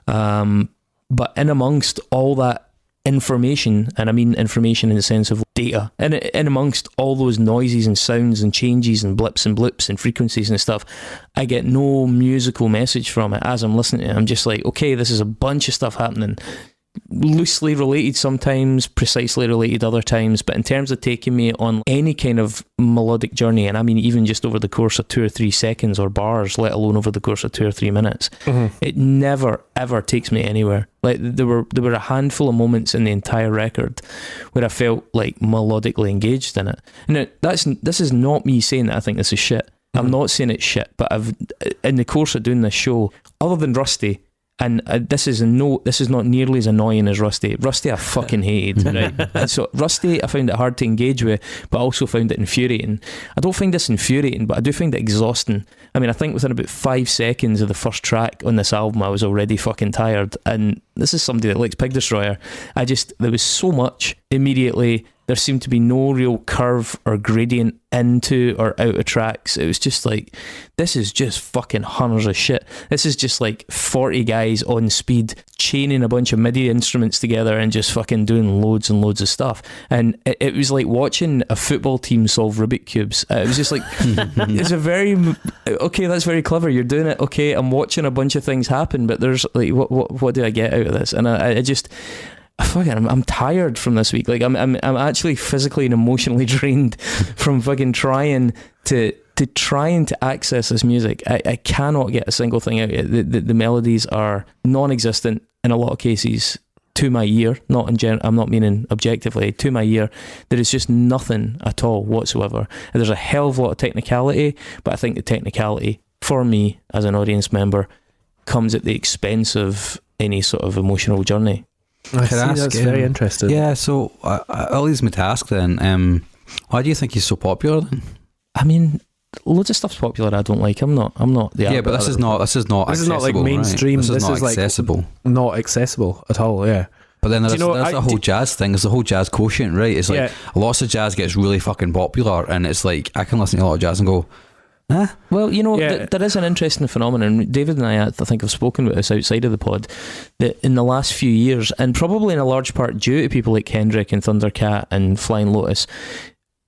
but in amongst all that information, and I mean information in the sense of data, and in amongst all those noises and sounds and changes and blips and bloops and frequencies and stuff, I get no musical message from it as I'm listening to it. I'm just like, okay, this is a bunch of stuff happening, loosely related sometimes, precisely related other times, but in terms of taking me on any kind of melodic journey, and I mean even just over the course of 2 or 3 seconds or bars, let alone over the course of 2 or 3 minutes, it never ever takes me anywhere. Like there were a handful of moments in the entire record where I felt like melodically engaged in it. And this is not me saying that I think this is shit. I'm not saying it's shit, but I've, in the course of doing this show, other than Rusty, and this is not nearly as annoying as Rusty. Rusty I fucking hated, right? And so Rusty I found it hard to engage with, but I also found it infuriating. I don't find this infuriating, but I do find it exhausting. I mean, I think within about 5 seconds of the first track on this album I was already fucking tired, and this is somebody that likes Pig Destroyer. There was so much immediately. There seemed to be no real curve or gradient into or out of tracks. It was just like, this is just fucking hunters of shit. This is just like 40 guys on speed chaining a bunch of MIDI instruments together and just fucking doing loads and loads of stuff. And it was like watching a football team solve Rubik Cubes. It was just like, it's a very, okay, that's very clever. You're doing it. Okay, I'm watching a bunch of things happen, but there's like, what do I get out of this? And I just... I'm tired from this week. Like I'm actually physically and emotionally drained from fucking trying to access this music. I cannot get a single thing out of it. The melodies are non-existent in a lot of cases to my ear. Not in general. I'm not meaning objectively. To my ear, there is just nothing at all whatsoever. And there's a hell of a lot of technicality, but I think the technicality for me as an audience member comes at the expense of any sort of emotional journey. I see, that's very interesting. Yeah, so that leads me to ask then, why do you think he's so popular then? I mean, loads of stuff's popular I don't like. I'm not the yeah, but this is not like mainstream. Right? This is not like accessible. Not accessible at all, yeah. But then there's the whole jazz thing. There's the whole jazz quotient, right? It's like lots of jazz gets really fucking popular, and it's like I can listen to a lot of jazz and go, huh? Well, there is an interesting phenomenon. David and I think have spoken about this outside of the pod, that in the last few years, and probably in a large part due to people like Kendrick and Thundercat and Flying Lotus,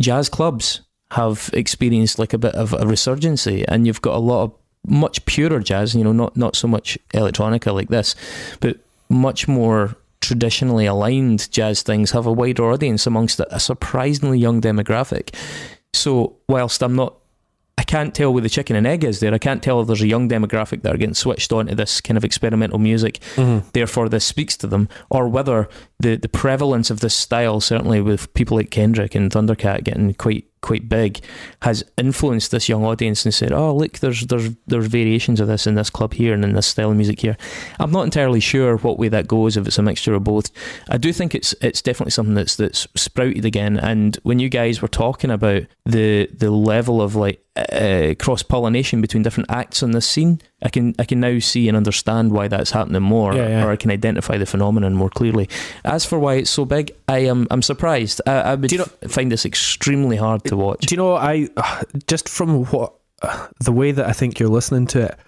jazz clubs have experienced like a bit of a resurgency, and you've got a lot of much purer jazz, not so much electronica like this, but much more traditionally aligned jazz things have a wider audience amongst a surprisingly young demographic. So whilst I can't tell where the chicken and egg is there. I can't tell if there's a young demographic that are getting switched on to this kind of experimental music, therefore this speaks to them, or whether the prevalence of this style, certainly with people like Kendrick and Thundercat getting quite big, has influenced this young audience and said, oh look, there's variations of this in this club here and in this style of music here. I'm not entirely sure what way that goes, if it's a mixture of both. I do think it's definitely something that's sprouted again. And when you guys were talking about the level of like cross-pollination between different acts on this scene, I can now see and understand why that's happening more, or I can identify the phenomenon more clearly. As for why it's so big, I'm surprised. I would find this extremely hard to watch. Do you know, I just from the way that I think you're listening to it,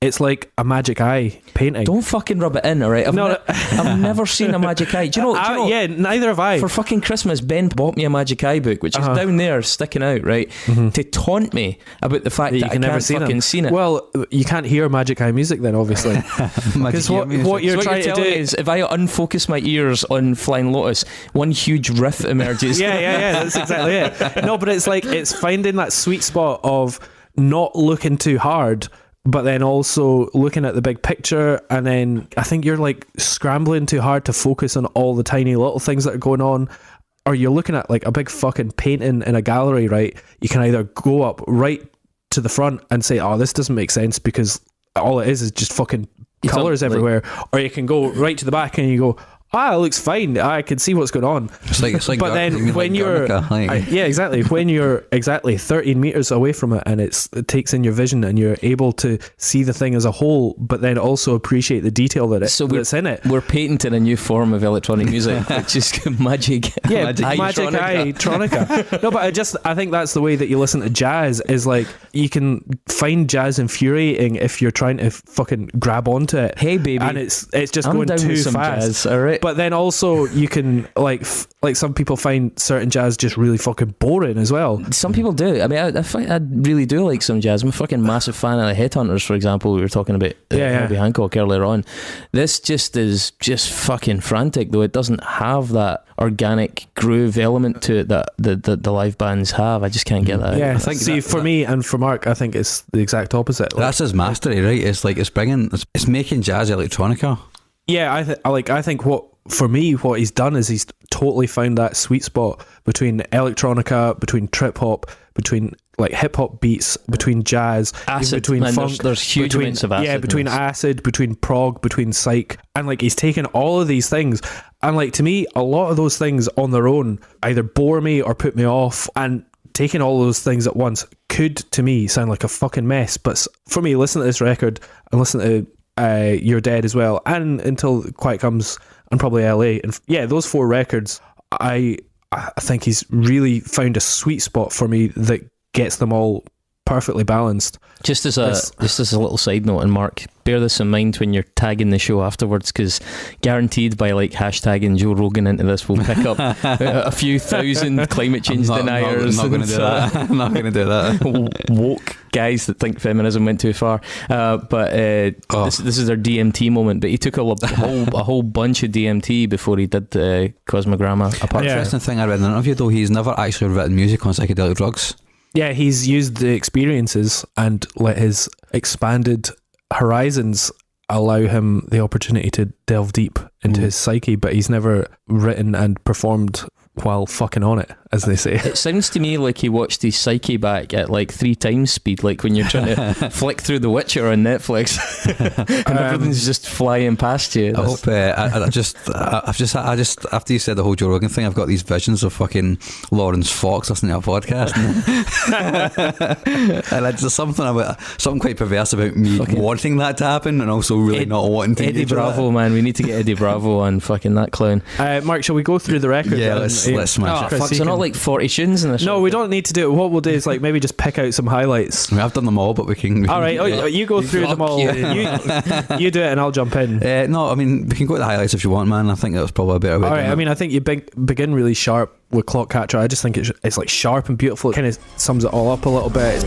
it's like a magic eye painting. Don't fucking rub it in, alright? I've never seen a magic eye. Do you know? Yeah, neither have I. For fucking Christmas, Ben bought me a magic eye book, which is down there sticking out, right? To taunt me about the fact that I can't fucking seen it. Well, you can't hear magic eye music then, obviously. Because what you're trying to do is, if I unfocus my ears on Flying Lotus, one huge riff emerges. Yeah, that's exactly it. No, but it's like, it's finding that sweet spot of not looking too hard, but then also looking at the big picture, and then I think you're like scrambling too hard to focus on all the tiny little things that are going on, or you're looking at like a big fucking painting in a gallery, right? You can either go up right to the front and say, oh, this doesn't make sense because all it is just fucking colours everywhere, or you can go right to the back and you go, it looks fine. I can see what's going on. It's like but then when you're exactly when you're exactly 13 meters away from it, and it takes in your vision, and you're able to see the thing as a whole, but then also appreciate the detail that's in it. We're patenting a new form of electronic music, which is magic. Yeah, magic electronica. No, but I think that's the way that you listen to jazz. Is like, you can find jazz infuriating if you're trying to fucking grab onto it. Hey baby, and it's just going too fast. Jazz, all right. But then also you can like some people find certain jazz just really fucking boring as well. Some people do. I mean, I really do like some jazz. I'm a fucking massive fan of the Headhunters, for example. We were talking about Herbie Hancock earlier on. This just is just fucking frantic, though. It doesn't have that organic groove element to it that the live bands have. I just can't get that. Yeah, I think for me and for Mark, I think it's the exact opposite. That's his mastery, right? It's like it's making jazz electronica. Yeah, I think what he's done is he's totally found that sweet spot between electronica, between trip hop, between like hip hop beats, between jazz, Acid, between man, funk, there's huge between, amounts of acid. yeah, between acid, between prog, between psych, and like he's taken all of these things, and like to me, a lot of those things on their own either bore me or put me off, and taking all those things at once could, to me, sound like a fucking mess. But for me, listen to this record and listen to You're Dead as well, and Until Quiet Comes, and probably LA, and yeah, those 4 records, I think he's really found a sweet spot for me that gets them all perfectly balanced. Just as a little side note, and Mark, bear this in mind when you're tagging the show afterwards, because guaranteed by like hashtagging Joe Rogan into this, we'll pick up a few thousand climate change deniers. I'm not going to do that. I'm not going to do that. Woke guys that think feminism went too far. This is their DMT moment. But he took a whole bunch of DMT before he did the Cosmogramma. Interesting thing I read in an interview though, he's never actually written music on psychedelic drugs. Yeah, he's used the experiences and let his expanded horizons allow him the opportunity to delve deep into his psyche, but he's never written and performed while fucking on it, as they say. It sounds to me like he watched his psyche back at like 3 times speed, like when you're trying to flick through The Witcher on Netflix and everything's just flying past you. I hope I've just after you said the whole Joe Rogan thing, I've got these visions of fucking Lawrence Fox listening to a podcast, and there's something quite perverse about me fucking wanting that to happen, and also really not wanting to. Eddie Bravo, man, we need to get Eddie Bravo on fucking that clown. Mark, shall we go through the record? Yeah, let's smash it. Fuck, so not like 40 tunes in this. No, we don't need to do it. What we'll do is like maybe just pick out some highlights. I mean, I've done them all, but we can all right, you go through them all. You do it, and I'll jump in. No, I mean we can go to the highlights if you want, man. I think that was probably a better way. All right, I mean, I think you begin really sharp with Clock Catcher. I just think it's like sharp and beautiful. It kind of sums it all up a little bit.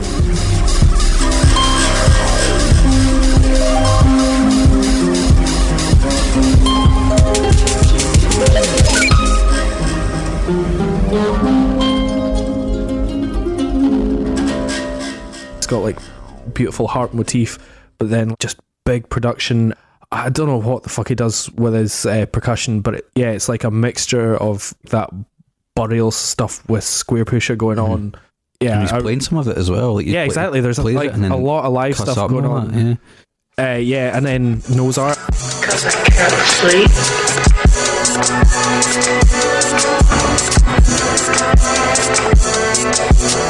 It's got like beautiful harp motif, but then just big production. I don't know what the fuck he does with his percussion, but it's like a mixture of that burial stuff with Square Pusher going on. Yeah, and he's playing some of it as well. Like exactly. There's a lot of live stuff going on. Yeah. And then Nose Art. 'Cause I can't sleep. I'm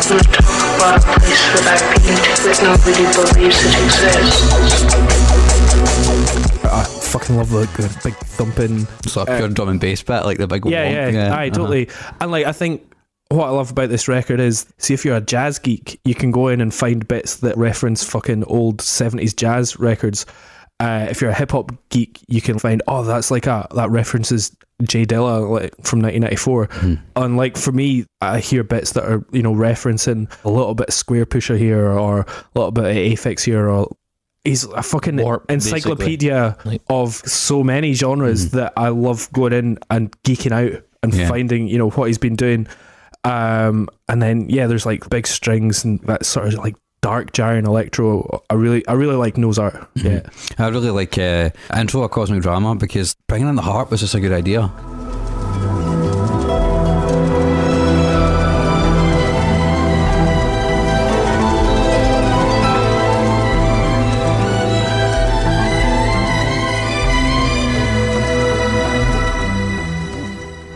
gonna talk about a place that I've been to that nobody believes it exists. I fucking love the big thumping sort of pure drum and bass bit, like the big totally. And like I think what I love about this record is, see, if you're a jazz geek, you can go in and find bits that reference fucking old 70s jazz records. If you're a hip hop geek, you can find, that's like that references J Dilla, like from 1994. And like for me, I hear bits that are, referencing a little bit of Square Pusher here, or a little bit of Aphex here, or he's a fucking encyclopedia of so many genres that I love going in and geeking out and finding, what he's been doing. And then there's like big strings and that sort of like dark jarring electro. I really like Nose Art. Yeah, I really like intro of Cosmogramma, because bringing in the harp was just a good idea.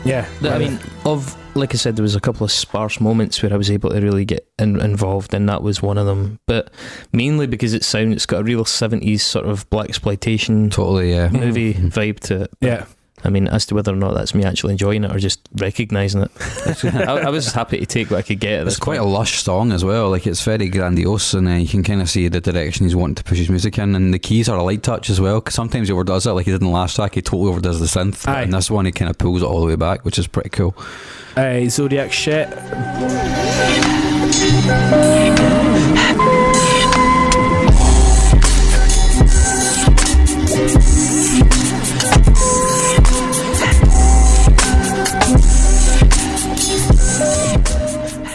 Yeah, I mean, like I said, there was a couple of sparse moments where I was able to really get involved, and that was one of them. But mainly because it's got a real 70s sort of blaxploitation movie vibe to it. Yeah. I mean, as to whether or not that's me actually enjoying it or just recognising it, I was happy to take what I could get at this It's quite point. a lush song as well. Like, it's very grandiose, and you can kind of see the direction he's wanting to push his music in, and the keys are a light touch as well, because sometimes he overdoes it, like he did in the last track. He totally overdoes the synth, and this one he kind of pulls it all the way back, which is pretty cool. Zodiac Shit.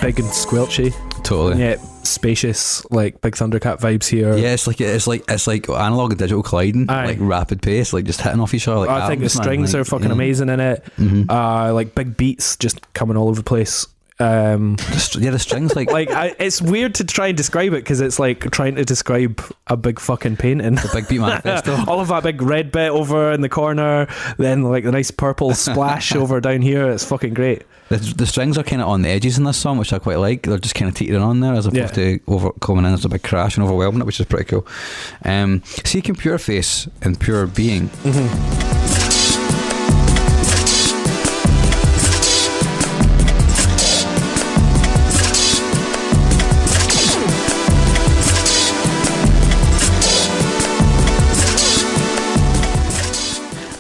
Big and squelchy. Totally. Yeah, spacious, like big Thundercat vibes here. Yeah, it's like analog and digital colliding, like rapid pace, like just hitting off each other. Like I think the strings are fucking amazing in it. Like big beats just coming all over the place. The strings like it's weird to try and describe it because it's like trying to describe a big fucking painting. the Big Beat Manifesto. All of that big red bit over in the corner, then like the nice purple splash over down here. It's fucking great. The strings are kind of on the edges in this song, which I quite like. They're just kind of teetering on there as opposed to coming in as a big crash and overwhelming it, which is pretty cool. Seeking Pure Face and Pure Being.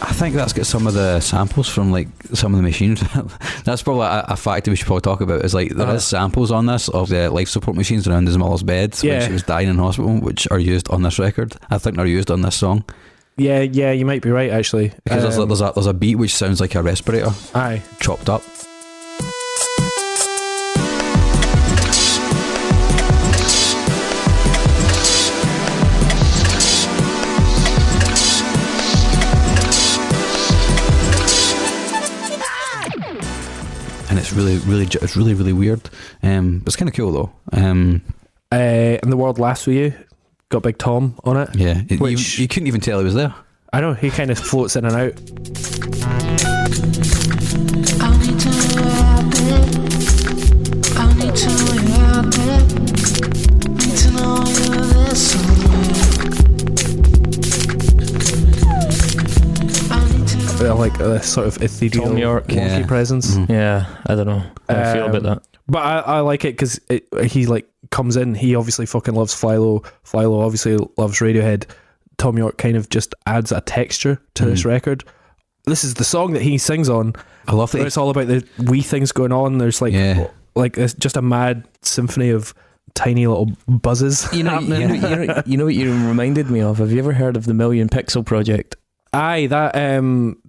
I think that's got some of the samples from like some of the machines. That's probably a fact that we should probably talk about. Is like there is samples on this of the life support machines around his mother's bed when she was dying in hospital, which are used on this record. I think they're used on this song. Yeah, you might be right actually. Because there's a beat which sounds like a respirator. Aye, chopped up. And it's really weird. It's kind of cool though. And The World Laughs With You got Big Tom on it. Yeah, which you couldn't even tell he was there. I know, he kind of floats in and out. I need to know you're out there. I need to know you're out there. Need to know you're there somewhere. Like a sort of ethereal, Tom York, wonky presence. Mm-hmm. Yeah, I don't know how I feel about that. But I like it because he like comes in. He obviously fucking loves FlyLo. FlyLo obviously loves Radiohead. Tom York kind of just adds a texture to this record. This is the song that he sings on. I love that. It's all about the wee things going on. There's like it's just a mad symphony of tiny little buzzes. You know what you reminded me of? Have you ever heard of the Million Pixel Project? Aye, that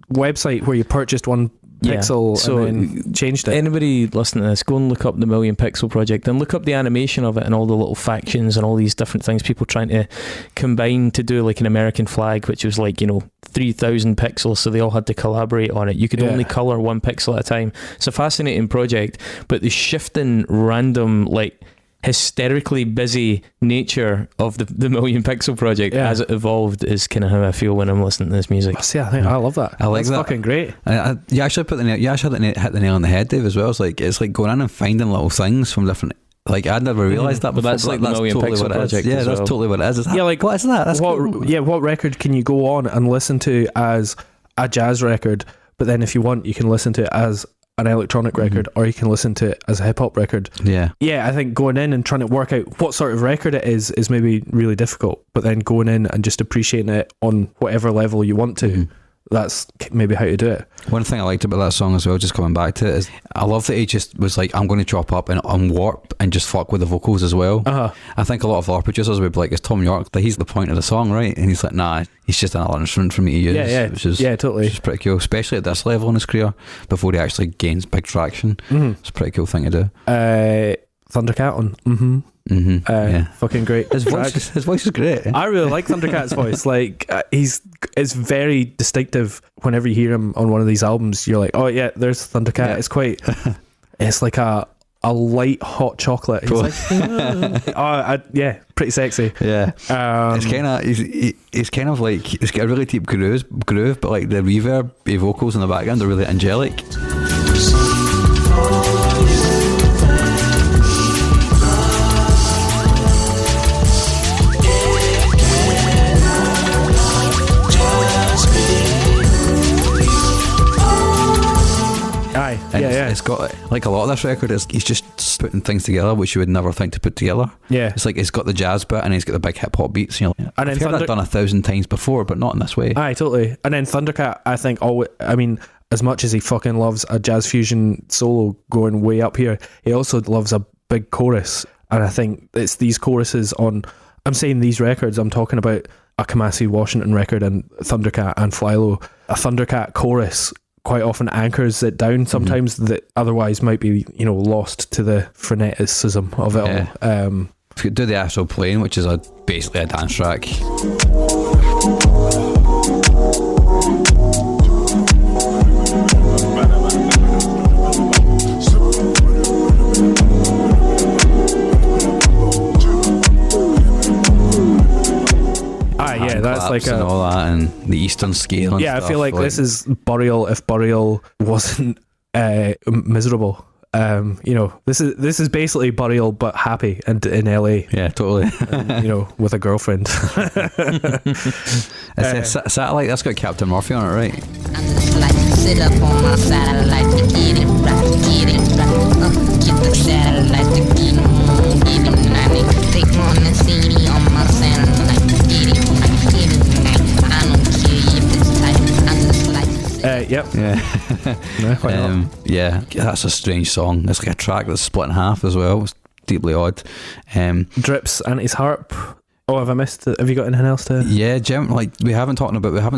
website where you purchased one pixel and then changed it. Anybody listening to this, go and look up the Million Pixel Project and look up the animation of it and all the little factions and all these different things people trying to combine to do like an American flag, which was like 3,000 pixels, so they all had to collaborate on it. You could only colour one pixel at a time. It's a fascinating project, but the shifting random like hysterically busy nature of the Million Pixel Project as it evolved is kind of how I feel when I'm listening to this music. See, I love that. I like That's that. fucking great. You actually hit the nail on the head, Dave, as well. It's like going in and finding little things from different. Like I'd never realised that. But before, that's like the Million totally Pixel Project. Yeah, that's totally what it is. Like what is that? That's cool. What record can you go on and listen to as a jazz record? But then if you want, you can listen to it as an electronic record, or you can listen to it as a hip hop record. Yeah, I think going in and trying to work out what sort of record it is maybe really difficult. But then going in and just appreciating it on whatever level you want to, that's maybe how to do it. One thing I liked about that song as well, just coming back to it, is I love that he just was like, I'm going to chop up and unwarp and just fuck with the vocals as well. I think a lot of our producers would be like, it's Tom York, that he's the point of the song, right? And he's like, nah, he's just another instrument for me to use. Which is totally. Which is pretty cool, especially at this level in his career, before he actually gains big traction. It's a pretty cool thing to do. Thundercat on. Fucking great. His voice is great. I really like Thundercat's voice. Like it's very distinctive. Whenever you hear him on one of these albums, you're like, oh yeah, there's Thundercat. Yeah. It's quite. It's like a light hot chocolate. He's like, pretty sexy. Yeah, it's kind of he's kind of like, he's got a really deep groove, but like the reverb vocals in the background are really angelic. It's got like a lot of this record is he's just putting things together which you would never think to put together. It's like he's got the jazz bit and he's got the big hip hop beats, and I've heard that done 1,000 times before, but not in this way. Aye, totally. And then Thundercat, I think, as much as he fucking loves a jazz fusion solo going way up here, he also loves a big chorus. And I think it's these choruses on, I'm saying these records, I'm talking about a Kamasi Washington record and Thundercat and FlyLo. A Thundercat chorus quite often anchors it down sometimes that otherwise might be lost to the freneticism of it all. If you do the Astral Plane, which is basically a dance track. like and all that, and the Eastern scale. And yeah, stuff. I feel like this is Burial if Burial wasn't miserable. This is basically Burial but happy and in LA. Yeah, totally. And, with a girlfriend. It's a satellite that's got Captain Murphy on it, right? Sit up on my satellite to get it right, get the satellite to get it right. Take on the CD on my satellite to get it right. I don't care if it's tight, I'm just like. Yep. Yeah. Why not? Yeah, that's a strange song. It's like a track that's split in half as well. It's deeply odd. Drips Anti's harp. Oh, have I missed it? Have you got anything else to? Yeah, Jim. Like we haven't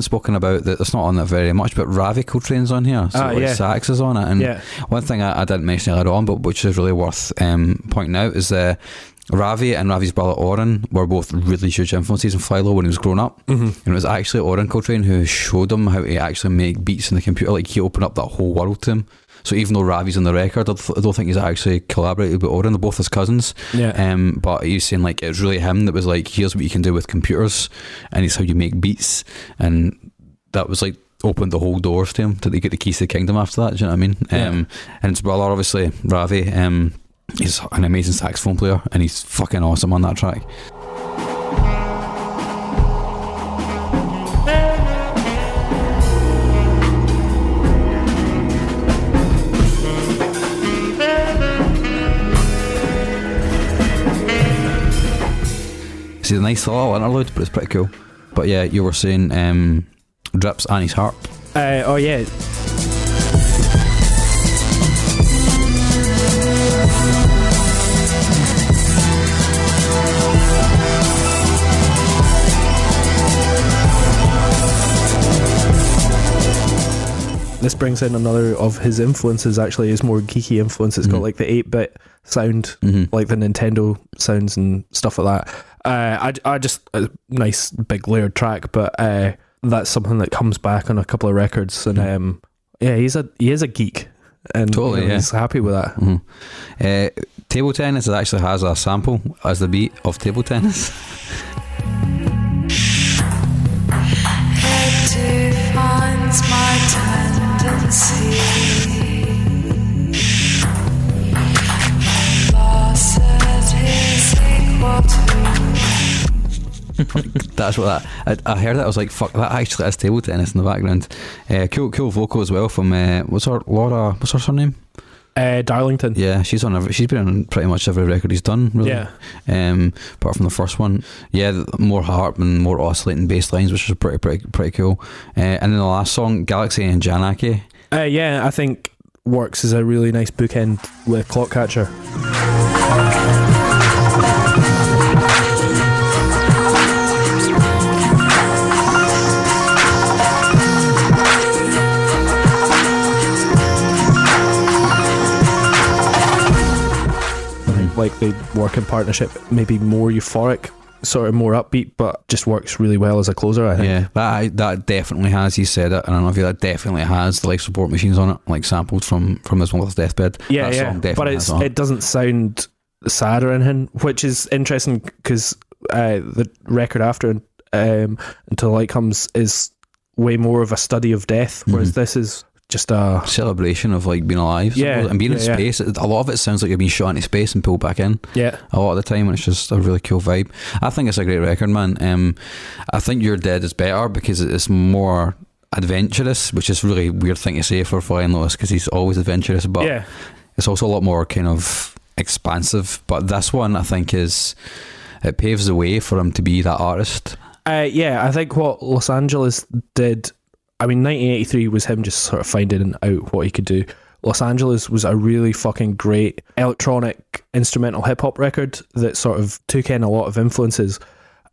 spoken about that. It's not on that very much, but Ravi Coltrane's on here. So sax is on it. And one thing I didn't mention earlier on, but which is really worth pointing out, is Ravi and Ravi's brother Oren were both really huge influences in FlyLo when he was growing up. And it was actually Oren Coltrane who showed him how to actually make beats in the computer. Like he opened up that whole world to him. So even though Ravi's on the record, I don't think he's actually collaborated with Oren. They're both his cousins. Yeah. But he's saying like it was really him that was like, here's what you can do with computers, and it's how you make beats, and that was like opened the whole doors to him to get the keys to the kingdom after that. Do you know what I mean? And his brother, obviously Ravi, he's an amazing saxophone player, and he's fucking awesome on that track. It's a nice little interlude, but it's pretty cool. But yeah, you were saying Drips Annie's harp. Oh yeah. This brings in another of his influences, actually, his more geeky influence. It's got like the 8-bit sound, like the Nintendo sounds and stuff like that. I just a nice big layered track, but that's something that comes back on a couple of records, and he is a geek, and totally, he's happy with that. Table tennis actually has a sample as the beat of table tennis. It defines my tendency. Losses is equal to. That's what I heard. That I was like, fuck, that actually has table tennis in the background. Cool vocal as well from what's her surname? Darlington. Yeah, she's been on pretty much every record he's done, really. Yeah. Apart from the first one. Yeah, more harp and more oscillating bass lines, which is pretty cool. And then the last song, Galaxy and Janaki. I think works as a really nice bookend with Clockcatcher. Like they work in partnership, maybe more euphoric, sort of more upbeat, but just works really well as a closer, I think. Yeah, that definitely has, he said it, and I don't know if that definitely has the life support machines on it, like sampled from his one with his deathbed. Yeah, but it doesn't sound sad or anything, which is interesting because the record after Until Light Comes is way more of a study of death, whereas this is just a celebration of like being alive, and being in space. A lot of it sounds like you're being shot into space and pulled back in. Yeah, a lot of the time, and it's just a really cool vibe. I think it's a great record, man. I think You're Dead is better because it's more adventurous, which is a really weird thing to say for Flying Lotus because he's always adventurous, but it's also a lot more kind of expansive. But this one, I think, it paves the way for him to be that artist. I think what Los Angeles did, I mean, 1983 was him just sort of finding out what he could do. Los Angeles was a really fucking great electronic instrumental hip-hop record that sort of took in a lot of influences,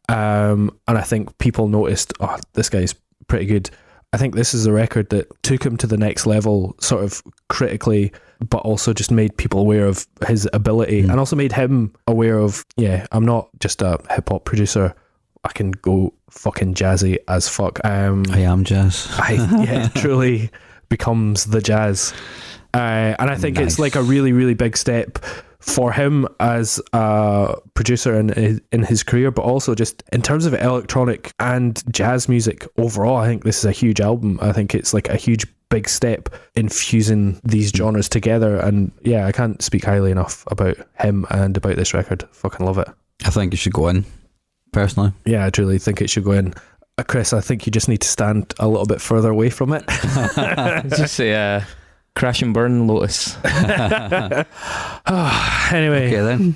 and I think people noticed, oh, this guy's pretty good. I think this is a record that took him to the next level, sort of critically, but also just made people aware of his ability, and also made him aware of, I'm not just a hip-hop producer, I can go fucking jazzy as fuck. I am jazz. It truly becomes the jazz. And I think it's like a really, really big step for him as a producer in his career, but also just in terms of electronic and jazz music overall, I think this is a huge album. I think it's like a huge big step in fusing these genres together, and yeah, I can't speak highly enough about him and about this record. Fucking love it. I think it should go in, personally. Yeah, I truly think it should go in. Chris, I think you just need to stand a little bit further away from it. Just say Crash and Burn Lotus. Anyway. Okay then.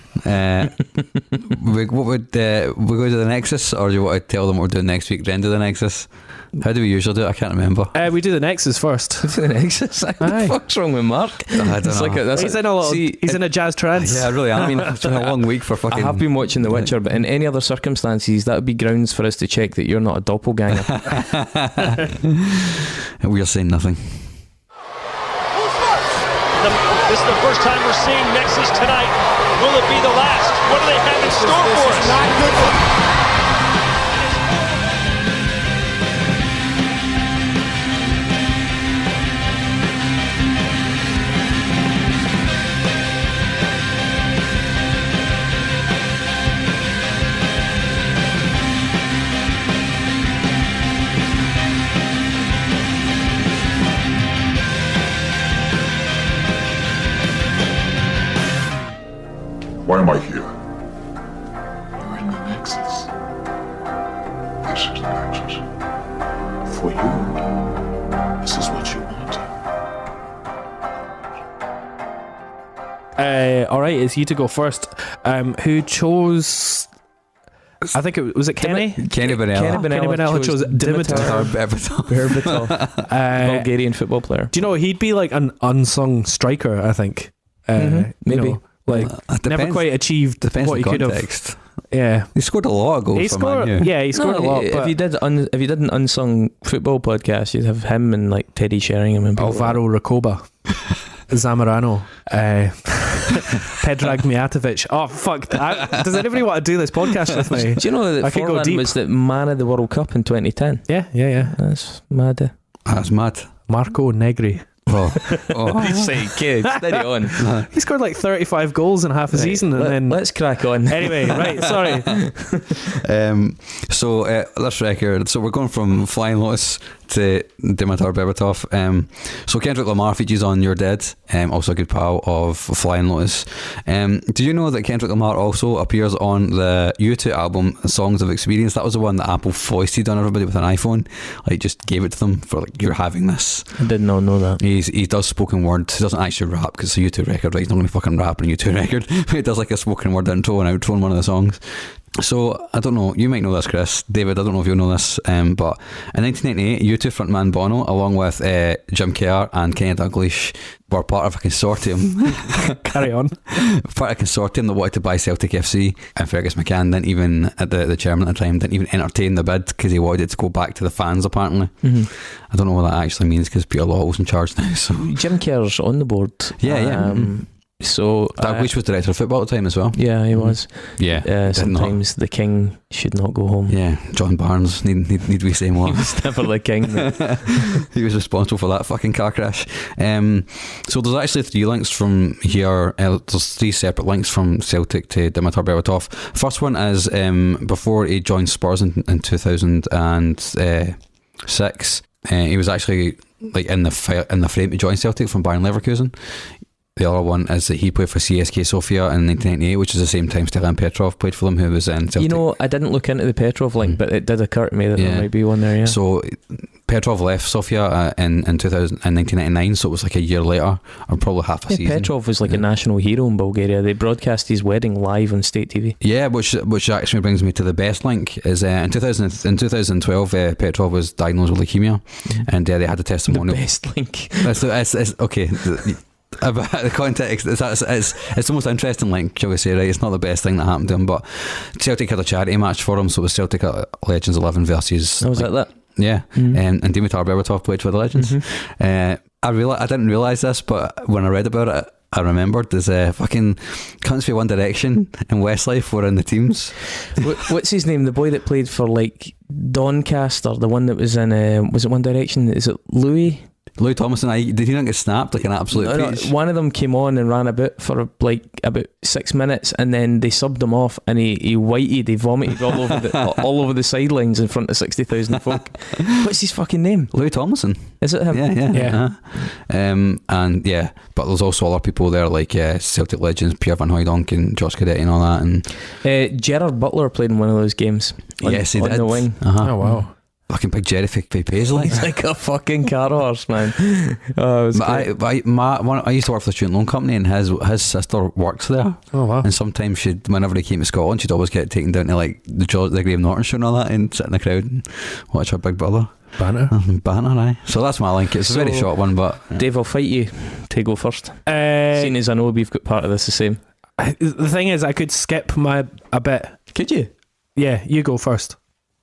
We go to the Nexus, or do you want to tell them what we're doing next week, then do the Nexus? How do we usually do it? I can't remember. We do the Nexus first. The Nexus? What the fuck's wrong with Mark? I don't know. He's in a jazz trance. Yeah, I really am. I mean, it's been a long week for fucking... I have been watching The Witcher, but in any other circumstances, that would be grounds for us to check that you're not a doppelganger. We are saying nothing. This is the first time we're seeing Nexus tonight. Will it be the last? What do they have in store for us? Not good for... Why am I here? You're in the Nexus. This is the Nexus. For you, this is what you want. Alright, it's you to go first. Who chose... I think it was Kenny? Kenny Benella chose Dimitar Berbatov. Bulgarian football player. Do you know, he'd be like an unsung striker, I think. Maybe. You know, like, never quite achieved what he could have. Yeah, he scored a lot of goals. He scored a lot. If you did an unsung football podcast, you'd have him and like Teddy Sheringham and Alvaro Recoba, Zamorano, Predrag Mijatovic. Oh fuck! Does anybody want to do this podcast with me? Do you know that Forlan was the man of the World Cup in 2010? Yeah. That's mad. That's mad. Marco Negri. He's saying, kid, steady on. He scored like 35 goals in half a season, and then let's crack on. Anyway, right, sorry. So this record, so we're going from Flying Lotus to Dimitar Berbatov. So Kendrick Lamar features on You're Dead, also a good pal of Flying Lotus. Do you know that Kendrick Lamar also appears on the U2 album Songs of Experience? That was the one that Apple foisted on everybody with an iPhone, like just gave it to them for like, you're having this. I did not know that. He does spoken word. He doesn't actually rap because it's a U2 record, right? He's not going to fucking rap on a U2 record. He does like a spoken word intro and outro in one of the songs. So, I don't know, you might know this, Chris. David, I don't know if you'll know this, but in 1998, U2 frontman Bono, along with Jim Kerr and Kenny Dalglish, were part of a consortium. Carry on. Part of a consortium that wanted to buy Celtic FC, and Fergus McCann didn't even, the chairman at the time, didn't even entertain the bid because he wanted it to go back to the fans, apparently. I don't know what that actually means because Peter Lawwell's in charge now. So Jim Kerr's on the board. Yeah. So Dalglish was director of football at the time as well. Yeah, he was. Yeah. Sometimes the king should not go home. Yeah, John Barnes, need we say more? He was never the king. He was responsible for that fucking car crash. So there's actually 3 links from here. There's 3 separate links from Celtic to Dimitar Berbatov. First one is before he joined Spurs in 2006. He was actually like in the frame to join Celtic from Bayern Leverkusen. The other one is that he played for CSK Sofia in 1998, which is the same time Stelan Petrov played for them, who was in Celtic. You know, I didn't look into the Petrov link, but it did occur to me that there might be one there, yeah. So Petrov left Sofia in 1999, so it was like a year later, or probably half a season. Petrov was like a national hero in Bulgaria. They broadcast his wedding live on state TV. Yeah, which actually brings me to the best link, is in 2012 Petrov was diagnosed with leukemia, and they had a testimonial. The best link. It's okay. About the context, it's the most interesting link, shall we say, right? It's not the best thing that happened to him, but Celtic had a charity match for him, so it was Celtic Legends 11 versus... Oh, was that? Yeah, and Dimitar Berbatov played for the Legends. I didn't realise this, but when I read about it, I remembered there's fucking cunts for One Direction and Westlife were in the teams. What's his name? The boy that played for like Doncaster, the one that was in was it One Direction? Is it Louis? Louis Tomlinson, did he not get snapped like an absolute piece? One of them came on and ran a bit for like about 6 minutes, and then they subbed him off, and he vomited all over the sidelines in front of 60,000 folk. What's his fucking name? Louis Tomlinson. Is it him? Yeah. And yeah, but there's also other people there like Celtic legends, Pierre Van Hooydonk and Josh Cadetti and all that. And Gerard Butler played in one of those games. Yes, he did. On the wing. Oh wow. Fucking big Jerry Paisley. He's like a fucking car horse, man. Oh, it was I used to work for the student loan company, and his sister works there. Oh wow. And sometimes whenever he came to Scotland, she'd always get taken down to like the Graham Norton show and all that, and sit in the crowd and watch her big brother. Banter, aye. So that's my link. It's a very short one, but Dave, I'll fight you to go first. Seeing as I know we've got part of this the same. The thing is, I could skip a bit. Could you? Yeah, you go first.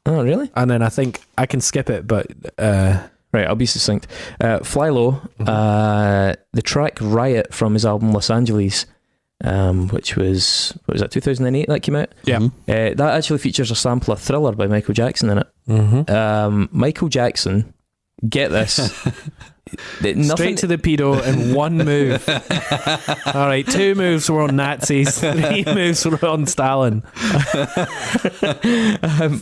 Oh, really? And then I think I can skip it, but right, I'll be succinct. FlyLo, the track Riot from his album Los Angeles, which was, what was that, 2008 that came out? Yeah. That actually features a sample of Thriller by Michael Jackson in it. Michael Jackson, get this. Straight to the pedo in one move. All right, 2 moves were on Nazis, 3 moves were on Stalin.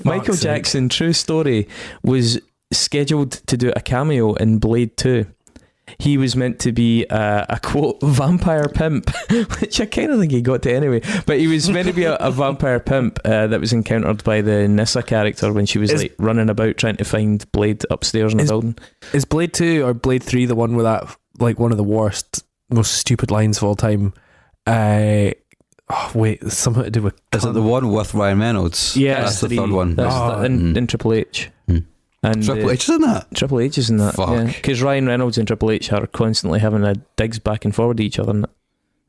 Michael Jackson, true story, was scheduled to do a cameo in Blade 2. He was meant to be a quote vampire pimp, which I kind of think he got to anyway. But he was meant to be a vampire pimp that was encountered by the Nissa character when she was like running about trying to find Blade upstairs in the building. Is Blade 2 or Blade 3 the one with that, like, one of the worst, most stupid lines of all time? Wait, something to do with... Is it the one with Ryan Reynolds? Yeah, that's the third one. That's in Triple H. And Triple H is in that? Triple H is in that. Fuck. Because Ryan Reynolds and Triple H are constantly having a digs back and forward to each other.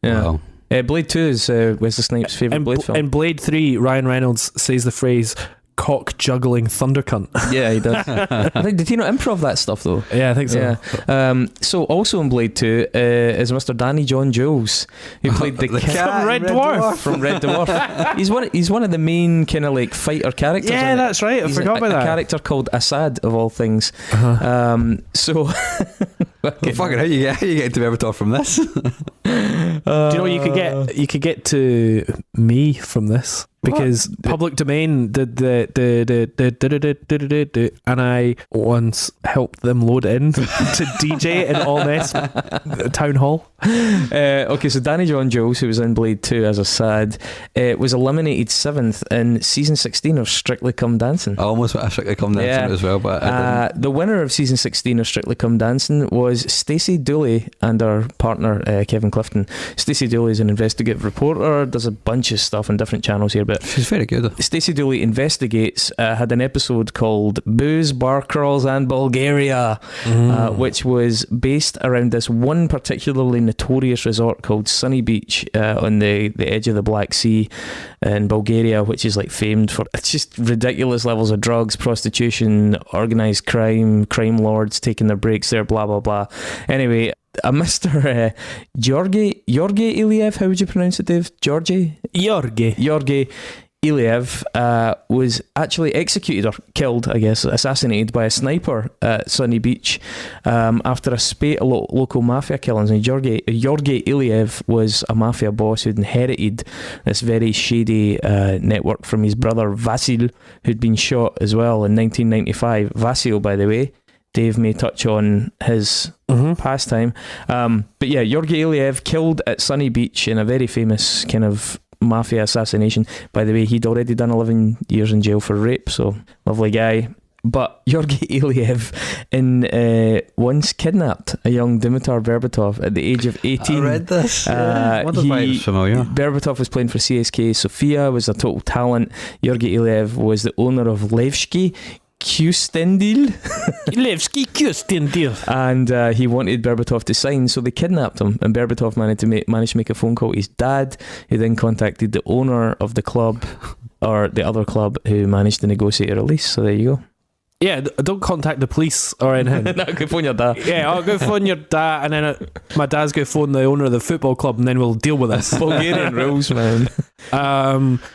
Yeah. Wow. Blade 2 is Wesley Snipes' favourite Blade film. In Blade 3, Ryan Reynolds says the phrase cock juggling thundercunt. Yeah, he does. I think, did he not improv that stuff though? Yeah, I think so. Yeah. So also in Blade 2 is Mr. Danny John Jules, who played the cat from Red Dwarf. From Red Dwarf. He's one of the main kind of like fighter characters. Yeah, that's right. I forgot about that. A character called Assad of all things. So fucking how you get to Berbatov from this? Do you know you could get to me from this? Because Public Domain did the and I once helped them load in to DJ in All Mess Town Hall. Okay, so Danny John Jules, who was in Blade 2 as Assad, was eliminated 7th in season 16 of Strictly Come Dancing. I almost went to Strictly Come Dancing as well, but I didn't. The winner of season 16 of Strictly Come Dancing was Stacey Dooley and her partner Kevin Clifton. Stacey Dooley is an investigative reporter, does a bunch of stuff on different channels here, but she's very good. Stacey Dooley Investigates had an episode called Booze, Bar Crawls and Bulgaria, which was based around this one particularly notorious resort called Sunny Beach on the edge of the Black Sea in Bulgaria, which is like famed for it's just ridiculous levels of drugs, prostitution, organised crime lords taking their breaks there, blah blah blah. Anyway, a Mr. Georgi Iliev, how would you pronounce it, Dave? Georgi Iliev was actually executed or killed, I guess, assassinated by a sniper at Sunny Beach after a spate of local mafia killings. And Georgi Iliev was a mafia boss who'd inherited this very shady network from his brother Vasil, who'd been shot as well in 1995. Vasil, by the way, Dave may touch on his pastime. But yeah, Georgi Iliev killed at Sunny Beach in a very famous kind of mafia assassination. By the way, he'd already done 11 years in jail for rape, so lovely guy. But Georgi Iliev once kidnapped a young Dimitar Berbatov at the age of 18. I read this. Wonder why it's familiar. Berbatov was playing for CSK Sofia, was a total talent. Georgi Iliev was the owner of Levski Kustendil. And he wanted Berbatov to sign, so they kidnapped him, and Berbatov managed to make a phone call to his dad, who then contacted the owner of the club or the other club, who managed to negotiate a release. So there you go. don't contact the police or anything. No, go phone your dad. Yeah, I'll go phone your dad, and then my dad's going to phone the owner of the football club, and then we'll deal with this. Bulgarian rules, man.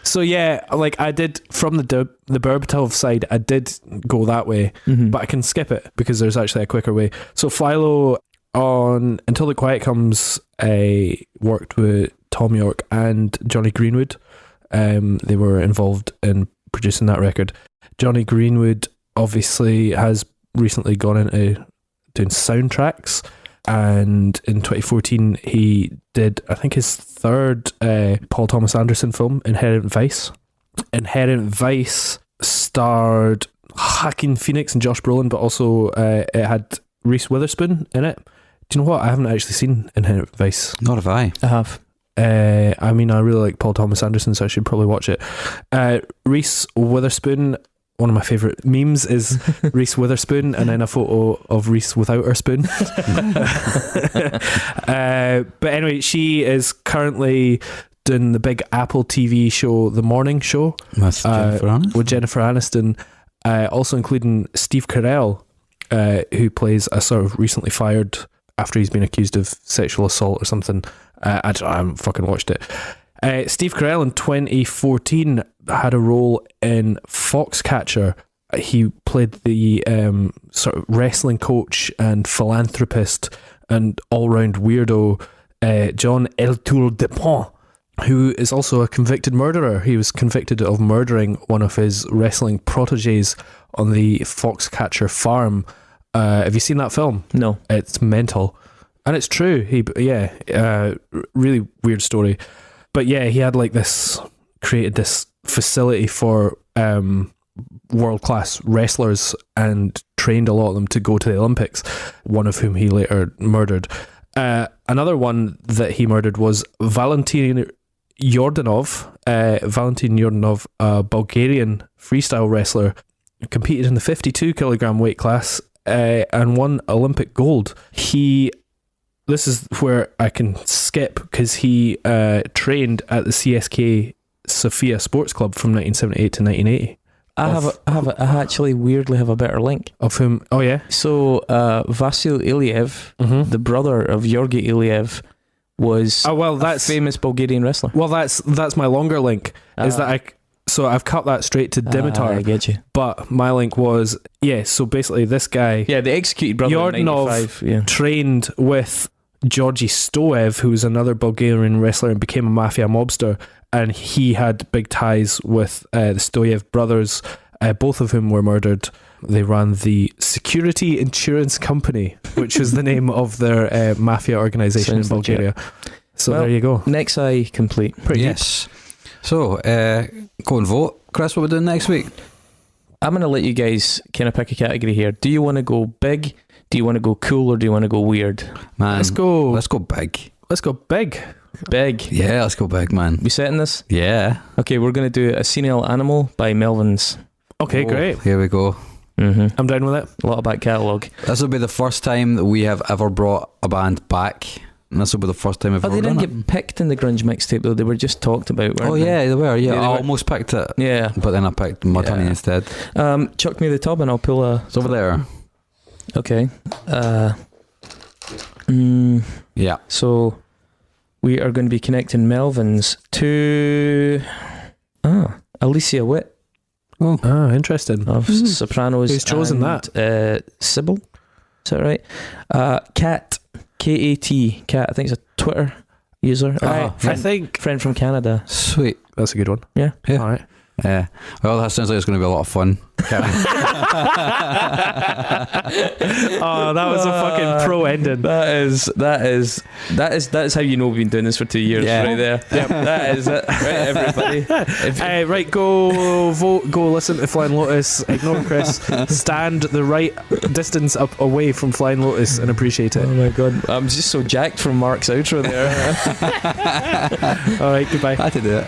So yeah, like I did from the Berbatov side, I did go that way, but I can skip it because there's actually a quicker way. So FlyLo on Until the Quiet Comes worked with Tom York and Johnny Greenwood. They were involved in producing that record. Johnny Greenwood obviously has recently gone into doing soundtracks, and in 2014 he did, I think, his third Paul Thomas Anderson film, Inherent Vice. Inherent Vice starred Joaquin Phoenix and Josh Brolin, but also it had Reese Witherspoon in it. Do you know what? I haven't actually seen Inherent Vice. Nor have I. I have. I mean, I really like Paul Thomas Anderson, so I should probably watch it. Reese Witherspoon, one of my favourite memes is Reese Witherspoon and then a photo of Reese without her spoon. But anyway, she is currently doing the big Apple TV show, The Morning Show, with Jennifer Aniston, also including Steve Carell, who plays a sort of recently fired after he's been accused of sexual assault or something. I haven't fucking watched it. Steve Carell in 2014 had a role in Foxcatcher. He played the sort of wrestling coach and philanthropist and all-round weirdo John Eltour Dupont, who is also a convicted murderer. He was convicted of murdering one of his wrestling proteges on the Foxcatcher farm. Have you seen that film? No. It's mental. And it's true. Really weird story. But yeah, he had created this facility for world-class wrestlers and trained a lot of them to go to the Olympics, one of whom he later murdered. Another one that he murdered was Valentin Yordanov. Valentin Yordanov, a Bulgarian freestyle wrestler, competed in the 52 kilogram weight class and won Olympic gold. This is where I can skip because he trained at the CSK Sofia Sports Club from 1978 to 1980. I actually weirdly have a better link. Of whom? Oh yeah. So Vasil Iliev, the brother of Georgi Iliev, was a famous Bulgarian wrestler. Well, that's my longer link. Is that I've cut that straight to Dimitar. I get you. But my link was so basically this guy, the executed brother in 95, trained with Georgi Stoev, who was another Bulgarian wrestler and became a mafia mobster, and he had big ties with the Stoev brothers, both of whom were murdered. They ran the Security Insurance Company, which is the name of their mafia organisation in Bulgaria. So there you go. Next eye complete. Pretty yes. So, go and vote. Chris, what we're doing next week? I'm going to let you guys kind of pick a category here. Do you want to go big? Do you want to go cool, or do you want to go weird? Man, let's go big. Let's go big. Big. Yeah, let's go big, man. We setting this? Yeah. Okay, we're going to do A Senile Animal by Melvins. Okay, great. Here we go. Mm-hmm. I'm down with it. A lot of back catalogue. This will be the first time that we have ever brought a band back. And this will be the first time I've ever done it. They didn't get picked in the grunge mixtape though. They were just talked about, weren't they? Yeah, they were. Yeah, I almost picked it. Yeah. But then I picked Mutani instead. Chuck me the tub and I'll pull a... It's over there. Okay. Yeah. So we are going to be connecting Melvins to Alicia Witt. Oh, interesting. Of Sopranos. Who's chosen that? Sybil. Is that right? Kat. K-A-T. Kat. I think it's a Twitter user. I think friend from Canada. Sweet. That's a good one. Yeah. All right. Yeah. Well, that sounds like it's going to be a lot of fun. Oh, that was a fucking pro ending. That is how you know we've been doing this for 2 years, right there. Yep. That is it, right, everybody? Right, go vote, go listen to Flying Lotus, ignore Chris, stand the right distance up away from Flying Lotus and appreciate it. Oh my god, I'm just so jacked from Mark's outro there. All right, goodbye. I had to do it.